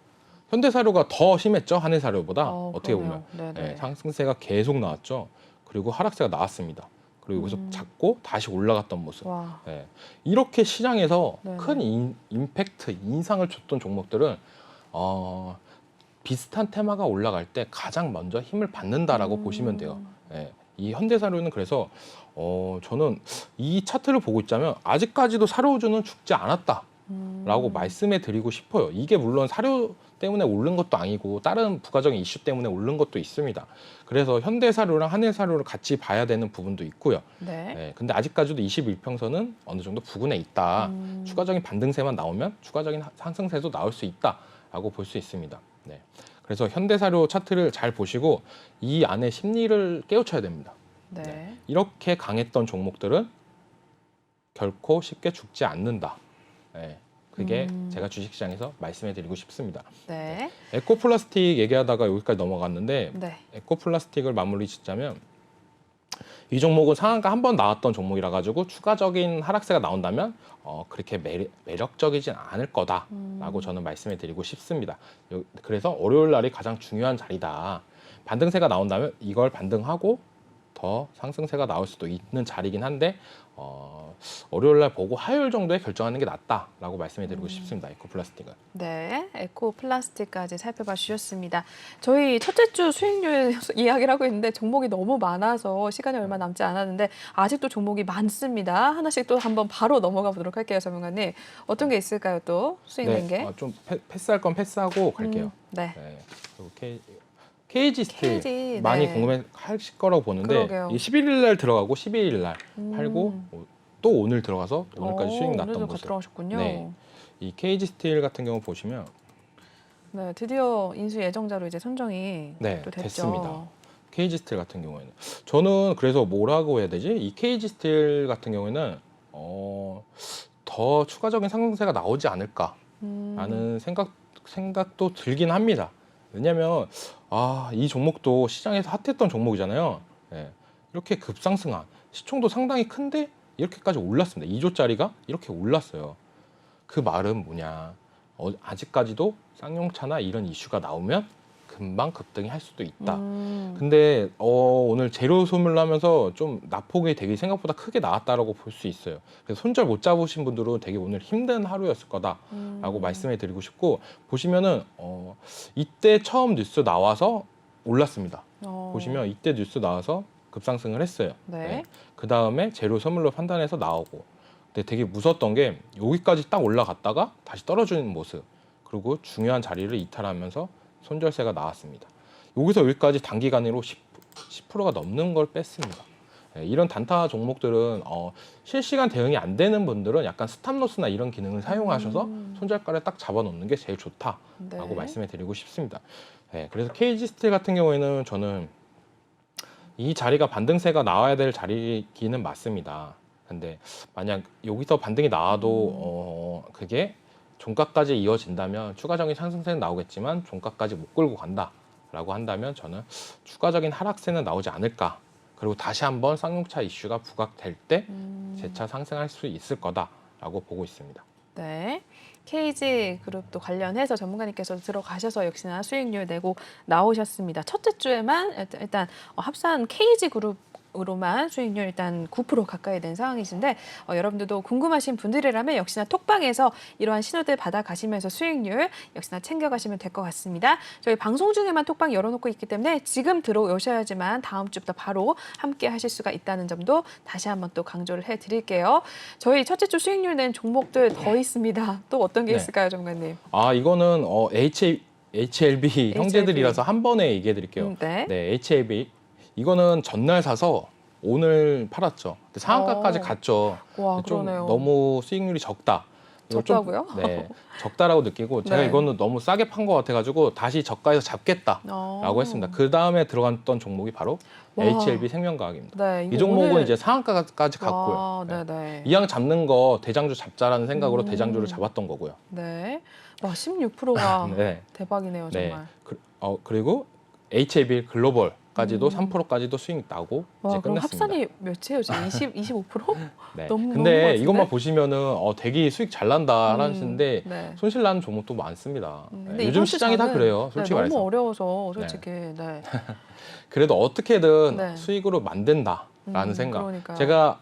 [SPEAKER 2] 현대사료가 더 심했죠, 한일사료보다. 어떻게
[SPEAKER 1] 그러네요.
[SPEAKER 2] 보면
[SPEAKER 1] 네네.
[SPEAKER 2] 네, 상승세가 계속 나왔죠. 그리고 하락세가 나왔습니다. 그리고 여기서 잡고 다시 올라갔던 모습.
[SPEAKER 1] 와.
[SPEAKER 2] 네, 이렇게 시장에서
[SPEAKER 1] 네네.
[SPEAKER 2] 큰 임팩트, 인상을 줬던 종목들은 비슷한 테마가 올라갈 때 가장 먼저 힘을 받는다라고 보시면 돼요. 예, 이 현대사료는 그래서 저는 이 차트를 보고 있자면 아직까지도 사료주는 죽지 않았다라고 말씀해 드리고 싶어요. 이게 물론 사료 때문에 오른 것도 아니고 다른 부가적인 이슈 때문에 오른 것도 있습니다. 그래서 현대사료랑 한일사료를 같이 봐야 되는 부분도 있고요.
[SPEAKER 1] 네.
[SPEAKER 2] 예, 근데 아직까지도 21평선은 어느 정도 부근에 있다. 추가적인 반등세만 나오면 추가적인 상승세도 나올 수 있다라고 볼 수 있습니다. 네. 그래서 현대사료 차트를 잘 보시고 이 안에 심리를 깨우쳐야 됩니다.
[SPEAKER 1] 네.
[SPEAKER 2] 이렇게 강했던 종목들은 결코 쉽게 죽지 않는다. 네. 그게 제가 주식시장에서 말씀해드리고 싶습니다.
[SPEAKER 1] 네.
[SPEAKER 2] 에코플라스틱 얘기하다가 여기까지 넘어갔는데
[SPEAKER 1] 네.
[SPEAKER 2] 에코플라스틱을 마무리 짓자면 이 종목은 상한가 한 번 나왔던 종목이라 가지고 추가적인 하락세가 나온다면 그렇게 매력적이진 않을 거다라고 저는 말씀해 드리고 싶습니다. 그래서 월요일 날이 가장 중요한 자리다. 반등세가 나온다면 이걸 반등하고 더 상승세가 나올 수도 있는 자리긴 한데 월요일 날 보고 화요일 정도에 결정하는 게 낫다라고 말씀해 드리고 싶습니다. 에코플라스틱은.
[SPEAKER 1] 네, 에코플라스틱까지 살펴봐 주셨습니다. 저희 첫째 주 수익률 이야기를 하고 있는데 종목이 너무 많아서 시간이 얼마 남지 않았는데 아직도 종목이 많습니다. 하나씩 또 한번 바로 넘어가 보도록 할게요, 설명관님. 어떤 게 있을까요, 또 수익낸 게?
[SPEAKER 2] 좀 패스할 건 패스하고 갈게요.
[SPEAKER 1] 네.
[SPEAKER 2] 네. 그리고 KG 스틸
[SPEAKER 1] KG,
[SPEAKER 2] 많이
[SPEAKER 1] 네.
[SPEAKER 2] 궁금해하실 거라고 보는데
[SPEAKER 1] 그러게요.
[SPEAKER 2] 이 11일 날 들어가고 12일 날 팔고 또 오늘 들어가서 오늘까지 수익 났던
[SPEAKER 1] 오늘도
[SPEAKER 2] 모습.
[SPEAKER 1] 들어가셨군요.
[SPEAKER 2] 네. 이 KG 스틸 같은 경우 보시면
[SPEAKER 1] 네, 드디어 인수 예정자로 이제 선정이
[SPEAKER 2] 네,
[SPEAKER 1] 또 됐죠.
[SPEAKER 2] 됐습니다. KG 스틸 같은 경우에는 저는 그래서 뭐라고 해야 되지? 이 KG 스틸 같은 경우에는 더 추가적인 상승세가 나오지 않을까라는 생각도 들긴 합니다. 왜냐하면 이 종목도 시장에서 핫했던 종목이잖아요. 네. 이렇게 급상승한 시총도 상당히 큰데 이렇게까지 올랐습니다. 2조짜리가 이렇게 올랐어요. 그 말은 뭐냐? 아직까지도 쌍용차나 이런 이슈가 나오면 금방 급등이 할 수도 있다. 근데 오늘 재료 소멸을 하면서 좀 낙폭이 되게 생각보다 크게 나왔다라고 볼 수 있어요. 그래서 손절 못 잡으신 분들은 되게 오늘 힘든 하루였을 거다라고 말씀해 드리고 싶고 보시면은 이때 처음 뉴스 나와서 올랐습니다. 보시면 이때 뉴스 나와서 급상승을 했어요.
[SPEAKER 1] 네.
[SPEAKER 2] 그 다음에 재료 소멸로 판단해서 나오고 근데 되게 무서웠던 게 여기까지 딱 올라갔다가 다시 떨어지는 모습 그리고 중요한 자리를 이탈하면서 손절세가 나왔습니다. 여기서 여기까지 단기간으로 10%가 넘는 걸 뺐습니다. 네, 이런 단타 종목들은 실시간 대응이 안 되는 분들은 약간 스탑로스나 이런 기능을 사용하셔서 손절가를 딱 잡아놓는 게 제일 좋다라고
[SPEAKER 1] 네.
[SPEAKER 2] 말씀해 드리고 싶습니다. 네, 그래서 KG 스틸 같은 경우에는 저는 이 자리가 반등세가 나와야 될 자리기는 맞습니다. 근데 만약 여기서 반등이 나와도 그게 종가까지 이어진다면 추가적인 상승세는 나오겠지만 종가까지 못 끌고 간다라고 라고 한다면 저는 추가적인 하락세는 나오지 않을까. 그리고 다시 한번 쌍용차 이슈가 부각될 때 재차 상승할 수 있을 거다라고 보고 있습니다.
[SPEAKER 1] 네. KG 그룹도 관련해서 전문가님께서 들어가셔서 역시나 수익률 내고 나오셨습니다. 첫째 주에만 일단 합산 KG 그룹으로만 수익률 일단 9% 가까이 된 상황이신데 여러분들도 궁금하신 분들이라면 역시나 톡방에서 이러한 신호들 받아가시면서 수익률 역시나 챙겨가시면 될 것 같습니다. 저희 방송 중에만 톡방 열어놓고 있기 때문에 지금 들어오셔야지만 다음 주부터 바로 함께 하실 수가 있다는 점도 다시 한번 또 강조를 해드릴게요. 저희 첫째 주 수익률 낸 종목들 더 있습니다. 또 어떤 게
[SPEAKER 2] 네.
[SPEAKER 1] 있을까요, 전문가님?
[SPEAKER 2] 이거는 HLB 형제들이라서 한 번에 얘기해 드릴게요.
[SPEAKER 1] 네.
[SPEAKER 2] 네, HLB 이거는 전날 사서 오늘 팔았죠. 근데 상한가까지 갔죠.
[SPEAKER 1] 와,
[SPEAKER 2] 근데 좀
[SPEAKER 1] 그러네요.
[SPEAKER 2] 너무 수익률이 적다. 이거 좀,
[SPEAKER 1] 적다고요?
[SPEAKER 2] 네, 적다라고 느끼고 제가
[SPEAKER 1] 네.
[SPEAKER 2] 이거는 너무 싸게 판 것 같아가지고 다시 저가에서 잡겠다라고 했습니다. 그 다음에 들어갔던 종목이 바로
[SPEAKER 1] 와.
[SPEAKER 2] HLB 생명과학입니다.
[SPEAKER 1] 네,
[SPEAKER 2] 이
[SPEAKER 1] 이거
[SPEAKER 2] 종목은
[SPEAKER 1] 오늘-
[SPEAKER 2] 이제 상한가까지 갔고요.
[SPEAKER 1] 와,
[SPEAKER 2] 네.
[SPEAKER 1] 네네.
[SPEAKER 2] 이왕 잡는 거 대장주 잡자라는 생각으로 대장주를 잡았던 거고요.
[SPEAKER 1] 네. 와, 16%가
[SPEAKER 2] 네.
[SPEAKER 1] 대박이네요,
[SPEAKER 2] 네.
[SPEAKER 1] 정말.
[SPEAKER 2] 그리고 HLB 글로벌까지도 3%까지도 수익 나고
[SPEAKER 1] 와,
[SPEAKER 2] 이제
[SPEAKER 1] 그럼
[SPEAKER 2] 끝냈습니다.
[SPEAKER 1] 합산이 몇이에요? 지금 25%?
[SPEAKER 2] 네.
[SPEAKER 1] 너무 많은 것
[SPEAKER 2] 근데
[SPEAKER 1] 같은데?
[SPEAKER 2] 이것만 보시면은 되게 수익 잘 난다 하시는데
[SPEAKER 1] 네.
[SPEAKER 2] 손실 나는 종목도 많습니다.
[SPEAKER 1] 근데
[SPEAKER 2] 네,
[SPEAKER 1] 이번
[SPEAKER 2] 요즘
[SPEAKER 1] 주
[SPEAKER 2] 시장이 다
[SPEAKER 1] 장은-
[SPEAKER 2] 그래요. 솔직히
[SPEAKER 1] 네,
[SPEAKER 2] 말해서.
[SPEAKER 1] 너무 어려워서 솔직히. 네.
[SPEAKER 2] 그래도 어떻게든
[SPEAKER 1] 네.
[SPEAKER 2] 수익으로 만든다라는 생각.
[SPEAKER 1] 그러니까요.
[SPEAKER 2] 제가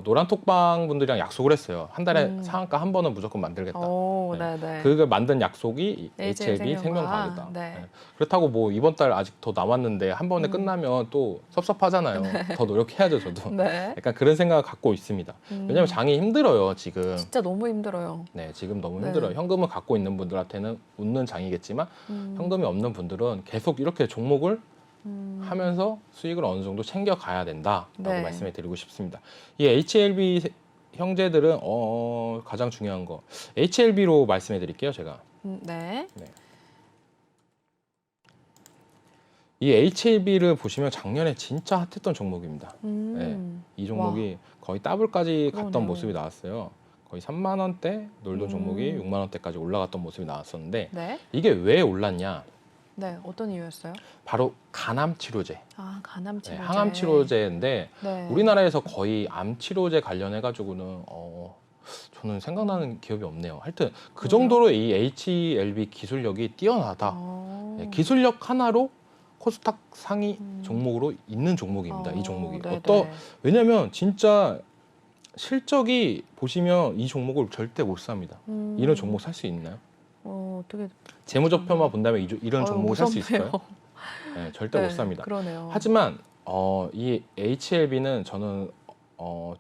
[SPEAKER 2] 노란톡방 분들이랑 약속을 했어요. 한 달에
[SPEAKER 1] 음.
[SPEAKER 2] 상한가 한 번은 무조건 만들겠다.
[SPEAKER 1] 오,
[SPEAKER 2] 네.
[SPEAKER 1] 네네.
[SPEAKER 2] 그걸 만든 약속이 HLB
[SPEAKER 1] 생명과학.
[SPEAKER 2] 생명과학이다.
[SPEAKER 1] 네.
[SPEAKER 2] 네. 그렇다고 뭐 이번 달 아직 더 남았는데 한 번에 끝나면 또 섭섭하잖아요. 더 노력해야죠, 저도.
[SPEAKER 1] 네.
[SPEAKER 2] 약간 그런 생각을 갖고 있습니다. 왜냐면 장이 힘들어요, 지금.
[SPEAKER 1] 진짜 너무 힘들어요.
[SPEAKER 2] 네, 지금 너무
[SPEAKER 1] 네.
[SPEAKER 2] 힘들어요. 현금을 갖고 있는 분들한테는 웃는 장이겠지만 현금이 없는 분들은 계속 이렇게 종목을 하면서 수익을 어느 정도 챙겨가야 된다라고
[SPEAKER 1] 네.
[SPEAKER 2] 말씀을 드리고 싶습니다. 이 HLB 형제들은 가장 중요한 거 HLB로 말씀해 드릴게요, 제가.
[SPEAKER 1] 네.
[SPEAKER 2] 이 HLB를 보시면 작년에 진짜 핫했던 종목입니다.
[SPEAKER 1] 음.
[SPEAKER 2] 이 종목이 거의 더블까지 갔던
[SPEAKER 1] 그러네요.
[SPEAKER 2] 모습이 나왔어요. 거의 3만 원대 놀던 종목이 6만 원대까지 올라갔던 모습이 나왔었는데
[SPEAKER 1] 네.
[SPEAKER 2] 이게 왜 올랐냐?
[SPEAKER 1] 네. 어떤 이유였어요?
[SPEAKER 2] 바로 간암 치료제,
[SPEAKER 1] 아, 간암 치료제.
[SPEAKER 2] 항암 치료제인데
[SPEAKER 1] 네.
[SPEAKER 2] 우리나라에서 거의 암 치료제 관련해 가지고는 저는 생각나는 기업이 없네요. 하여튼 그
[SPEAKER 1] 그래요?
[SPEAKER 2] 정도로 이 HLB 기술력이 뛰어나다. 네, 기술력 하나로 코스닥 상위 종목으로 있는 종목입니다. 이 종목이
[SPEAKER 1] 네네.
[SPEAKER 2] 왜냐면 진짜 실적이 보시면 이 종목을 절대 못 삽니다. 이런 종목 살 수 있나요?
[SPEAKER 1] 어떻게
[SPEAKER 2] 재무제표만 본다면 이런 종목을 살 수
[SPEAKER 1] 무섭네요.
[SPEAKER 2] 있을까요? 네, 절대 못 삽니다.
[SPEAKER 1] 그러네요.
[SPEAKER 2] 하지만 이 HLB는 저는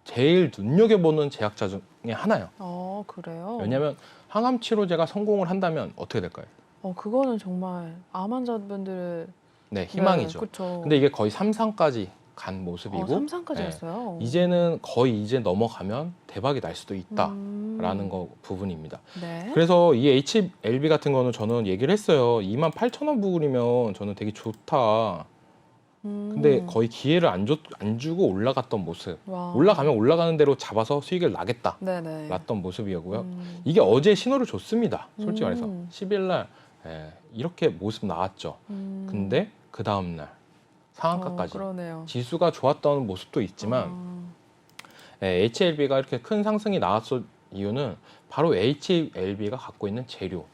[SPEAKER 2] 제일 눈여겨보는 제약자 중에 하나예요.
[SPEAKER 1] 그래요?
[SPEAKER 2] 왜냐하면 항암 치료제가 성공을 한다면 어떻게 될까요?
[SPEAKER 1] 그거는 정말 암 환자분들
[SPEAKER 2] 네, 희망이죠.
[SPEAKER 1] 그렇죠.
[SPEAKER 2] 근데 이게 거의 3상까지 간 모습이고
[SPEAKER 1] 3상까지
[SPEAKER 2] 네,
[SPEAKER 1] 했어요.
[SPEAKER 2] 이제는 거의 이제 넘어가면 대박이 날 수도 있다라는 거 부분입니다.
[SPEAKER 1] 네.
[SPEAKER 2] 그래서 이 HLB 같은 거는 저는 얘기를 했어요. 28,000원 부근이면 저는 되게 좋다. 근데 거의 기회를 안 주고 올라갔던 모습.
[SPEAKER 1] 와.
[SPEAKER 2] 올라가면 올라가는 대로 잡아서 수익을 나겠다.
[SPEAKER 1] 네네.
[SPEAKER 2] 랐던 모습이었고요. 이게 어제 신호를 줬습니다. 솔직히 말해서. 10일 날 이렇게 모습 나왔죠. 근데 그 다음 날 상한가까지
[SPEAKER 1] 그러네요.
[SPEAKER 2] 지수가 좋았던 모습도 있지만 HLB가 이렇게 큰 상승이 나왔을 이유는 바로 HLB가 갖고 있는 재료.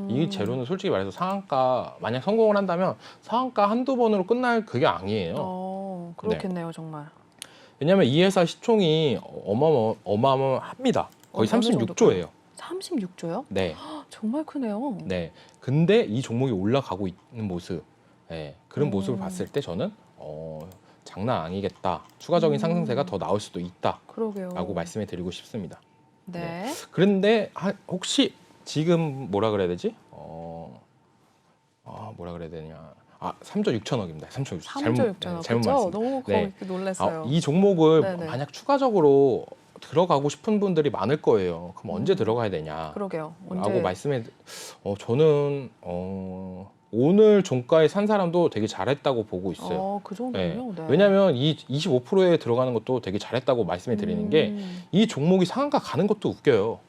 [SPEAKER 2] 이 재료는 솔직히 말해서 상한가 만약 성공을 한다면 상한가 한두 번으로 끝날 그게 아니에요.
[SPEAKER 1] 그렇겠네요, 정말.
[SPEAKER 2] 왜냐하면 이 회사 시총이 어마어마합니다. 거의
[SPEAKER 1] 어느
[SPEAKER 2] 36조예요.
[SPEAKER 1] 36조요?
[SPEAKER 2] 네.
[SPEAKER 1] 정말 크네요.
[SPEAKER 2] 네. 근데 이 종목이 올라가고 있는 모습, 그런 모습을 봤을 때 저는 장난 아니겠다. 추가적인 상승세가 더 나올 수도 있다라고
[SPEAKER 1] 그러게요.
[SPEAKER 2] 말씀해 드리고 싶습니다.
[SPEAKER 1] 네.
[SPEAKER 2] 그런데 혹시 지금 뭐라 그래야 되지? 뭐라 그래야 되냐? 3조 6천억입니다. 3조 6천억.
[SPEAKER 1] 3조 6천억.
[SPEAKER 2] 잘못
[SPEAKER 1] 그렇죠?
[SPEAKER 2] 말씀.
[SPEAKER 1] 너무
[SPEAKER 2] 네.
[SPEAKER 1] 놀랐어요.
[SPEAKER 2] 이 종목을
[SPEAKER 1] 네네.
[SPEAKER 2] 만약 추가적으로 들어가고 싶은 분들이 많을 거예요. 그럼 언제 들어가야 되냐?
[SPEAKER 1] 그러게요.
[SPEAKER 2] 라고 말씀해 저는 오늘 종가에 산 사람도 되게 잘했다고 보고 있어요.
[SPEAKER 1] 그 정도군요. 네.
[SPEAKER 2] 왜냐하면 이 25%에 들어가는 것도 되게 잘했다고 말씀해 드리는 게 이 종목이 상한가 가는 것도 웃겨요.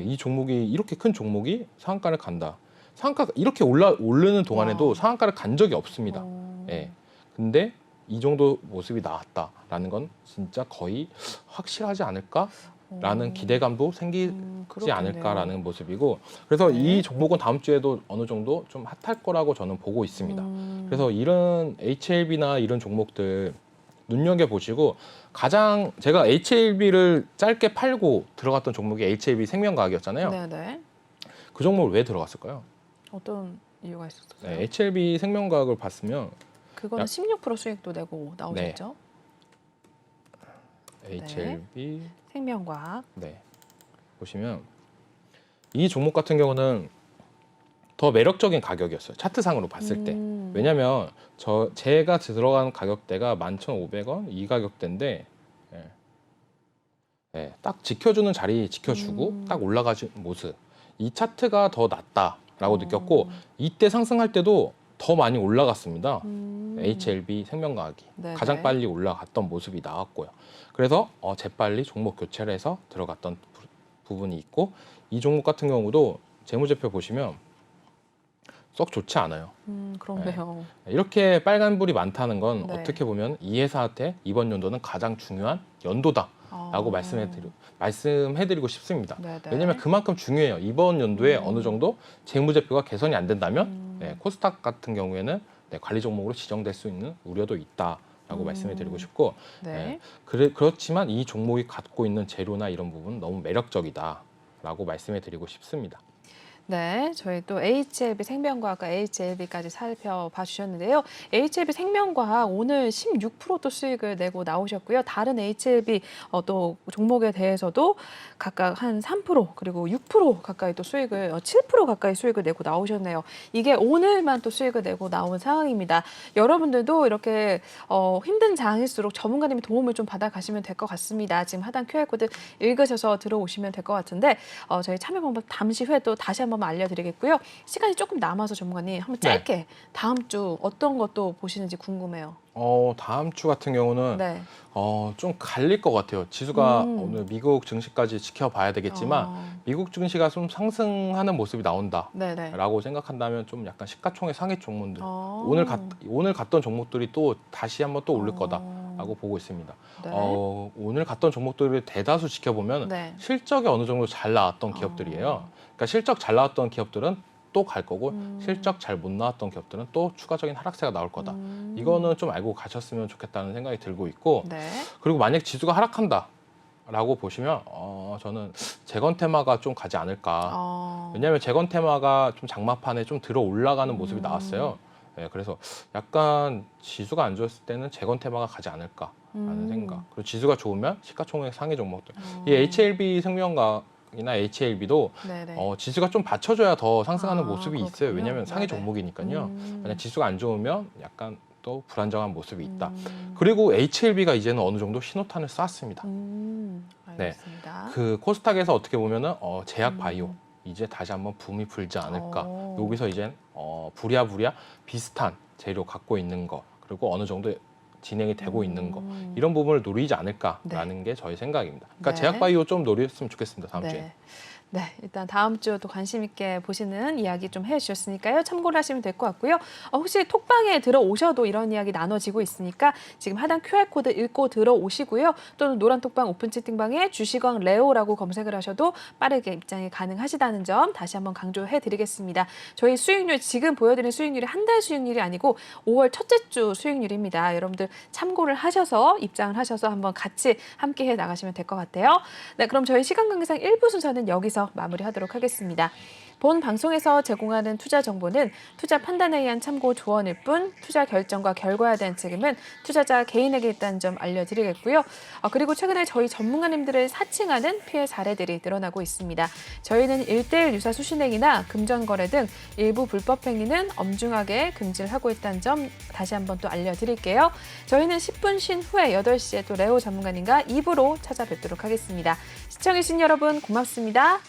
[SPEAKER 2] 이 종목이 이렇게 큰 종목이 상한가를 간다. 상한가 이렇게 오르는 동안에도
[SPEAKER 1] 와.
[SPEAKER 2] 상한가를 간 적이 없습니다. 예. 근데 이 정도 모습이 나왔다라는 건 진짜 거의 확실하지 않을까라는 기대감도 생기지
[SPEAKER 1] 그렇겠네요.
[SPEAKER 2] 않을까라는 모습이고, 그래서
[SPEAKER 1] 네.
[SPEAKER 2] 이 종목은 다음 주에도 어느 정도 좀 핫할 거라고 저는 보고 있습니다. 그래서 이런 HLB나 이런 종목들 눈여겨 보시고, 가장 제가 HLB를 짧게 팔고 들어갔던 종목이 HLB 생명과학이었잖아요.
[SPEAKER 1] 네네.
[SPEAKER 2] 그 종목을 왜 들어갔을까요?
[SPEAKER 1] 어떤 이유가 있었어요?
[SPEAKER 2] 네, HLB 생명과학을 봤으면
[SPEAKER 1] 그거는 16% 수익도 내고 나오셨죠?
[SPEAKER 2] HLB
[SPEAKER 1] 생명과학.
[SPEAKER 2] 네, 보시면 이 종목 같은 경우는 더 매력적인 가격이었어요. 차트상으로 봤을 때. 왜냐면 제가 들어간 가격대가 11,500원 이 가격대인데, 예. 예, 딱 지켜주는 자리 지켜주고 딱 올라가는 모습, 이 차트가 더 낫다라고 느꼈고, 이때 상승할 때도 더 많이 올라갔습니다. HLB 생명과학이
[SPEAKER 1] 네네.
[SPEAKER 2] 가장 빨리 올라갔던 모습이 나왔고요. 그래서 재빨리 종목 교체를 해서 들어갔던 부분이 있고, 이 종목 같은 경우도 재무제표 보시면 썩 좋지 않아요.
[SPEAKER 1] 그런데요.
[SPEAKER 2] 이렇게 빨간불이 많다는 건
[SPEAKER 1] 네.
[SPEAKER 2] 어떻게 보면 이 회사한테 이번 연도는 가장 중요한 연도다라고 말씀해드리고 싶습니다.
[SPEAKER 1] 네네.
[SPEAKER 2] 왜냐하면 그만큼 중요해요. 이번 연도에 어느 정도 재무제표가 개선이 안 된다면 코스닥 같은 경우에는 관리 종목으로 지정될 수 있는 우려도 있다라고 말씀해드리고 싶고,
[SPEAKER 1] 네.
[SPEAKER 2] 그렇지만 이 종목이 갖고 있는 재료나 이런 부분 너무 매력적이다라고 말씀해드리고 싶습니다.
[SPEAKER 1] 네, 저희 또 HLB 생명과학과 HLB까지 살펴봐 주셨는데요. HLB 생명과학 오늘 16%또 수익을 내고 나오셨고요. 다른 HLB 또 종목에 대해서도 각각 한 3% 그리고 6% 가까이 또 수익을 7% 가까이 수익을 내고 나오셨네요. 이게 오늘만 또 수익을 내고 나온 상황입니다. 여러분들도 이렇게 힘든 장일수록 전문가님의 도움을 좀 받아가시면 될 것 같습니다. 지금 하단 QR코드 읽으셔서 들어오시면 될 것 같은데 저희 참여 방법 잠시 후에 또 다시 한번 알려드리겠고요. 시간이 조금 남아서 전문가님 한번 짧게 다음 주 어떤 것도 보시는지 궁금해요.
[SPEAKER 2] 다음 주 같은 경우는
[SPEAKER 1] 네.
[SPEAKER 2] 좀 갈릴 것 같아요. 지수가 오늘 미국 증시까지 지켜봐야 되겠지만 미국 증시가 좀 상승하는 모습이 나온다라고
[SPEAKER 1] 네네.
[SPEAKER 2] 생각한다면 좀 약간 시가총액 상위 종목들,
[SPEAKER 1] 어.
[SPEAKER 2] 오늘 갔던 종목들이 또 다시 한번 또 오를 거다라고 보고 있습니다.
[SPEAKER 1] 네.
[SPEAKER 2] 오늘 갔던 종목들을 대다수 지켜보면
[SPEAKER 1] 네.
[SPEAKER 2] 실적이 어느 정도 잘 나왔던 기업들이에요. 그러니까 실적 잘 나왔던 기업들은 또 갈 거고, 실적 잘 못 나왔던 기업들은 또 추가적인 하락세가 나올 거다. 이거는 좀 알고 가셨으면 좋겠다는 생각이 들고 있고,
[SPEAKER 1] 네.
[SPEAKER 2] 그리고 만약 지수가 하락한다라고 보시면 저는 재건 테마가 좀 가지 않을까. 왜냐하면 재건 테마가 좀 장마판에 좀 들어 올라가는 모습이 나왔어요. 네, 그래서 약간 지수가 안 좋았을 때는 재건 테마가 가지 않을까라는 생각. 그리고 지수가 좋으면 시가총액 상위 종목들. 이 HLB 생명과학이나 HLB도
[SPEAKER 1] 네네.
[SPEAKER 2] 지수가 좀 받쳐줘야 더 상승하는 모습이 있어요.
[SPEAKER 1] 그렇군요.
[SPEAKER 2] 왜냐하면 상위
[SPEAKER 1] 네네.
[SPEAKER 2] 종목이니까요. 만약 지수가 안 좋으면 약간 또 불안정한 모습이 있다. 그리고 HLB가 이제는 어느 정도 신호탄을 쐈습니다.
[SPEAKER 1] 알겠습니다.
[SPEAKER 2] 그 코스닥에서 어떻게 보면은 제약 바이오 이제 다시 한번 붐이 불지 않을까. 여기서 이제 부랴부랴 비슷한 재료 갖고 있는 거, 그리고 어느 정도 진행이 되고 있는 거, 이런 부분을 노리지 않을까라는 게 저희 생각입니다. 그러니까
[SPEAKER 1] 네.
[SPEAKER 2] 제약 바이오 좀 노렸으면 좋겠습니다. 다음 주에.
[SPEAKER 1] 네, 일단 다음 주도 관심 있게 보시는 이야기 좀 해주셨으니까요. 참고를 하시면 될 것 같고요. 혹시 톡방에 들어오셔도 이런 이야기 나눠지고 있으니까 지금 하단 QR코드 읽고 들어오시고요. 또는 노란 톡방 오픈 채팅방에 주식왕 레오라고 검색을 하셔도 빠르게 입장이 가능하시다는 점 다시 한번 강조해드리겠습니다. 저희 수익률 지금 보여드린 수익률이 한 달 수익률이 아니고 5월 첫째 주 수익률입니다. 여러분들 참고를 하셔서 입장을 하셔서 한번 같이 함께 해 나가시면 될 것 같아요. 네, 그럼 저희 시간 관계상 1부 순서는 여기서 마무리하도록 하겠습니다. 본 방송에서 제공하는 투자 정보는 투자 판단에 의한 참고 조언일 뿐 투자 결정과 결과에 대한 책임은 투자자 개인에게 있다는 점 알려드리겠고요. 그리고 최근에 저희 전문가님들을 사칭하는 피해 사례들이 늘어나고 있습니다. 저희는 1:1 유사 수신행위나 금전거래 등 일부 불법 행위는 엄중하게 금지를 하고 있다는 점 다시 한번 또 알려드릴게요. 저희는 10분 쉰 후에 8시에 또 레오 전문가님과 2부로 찾아뵙도록 하겠습니다. 시청해주신 여러분 고맙습니다.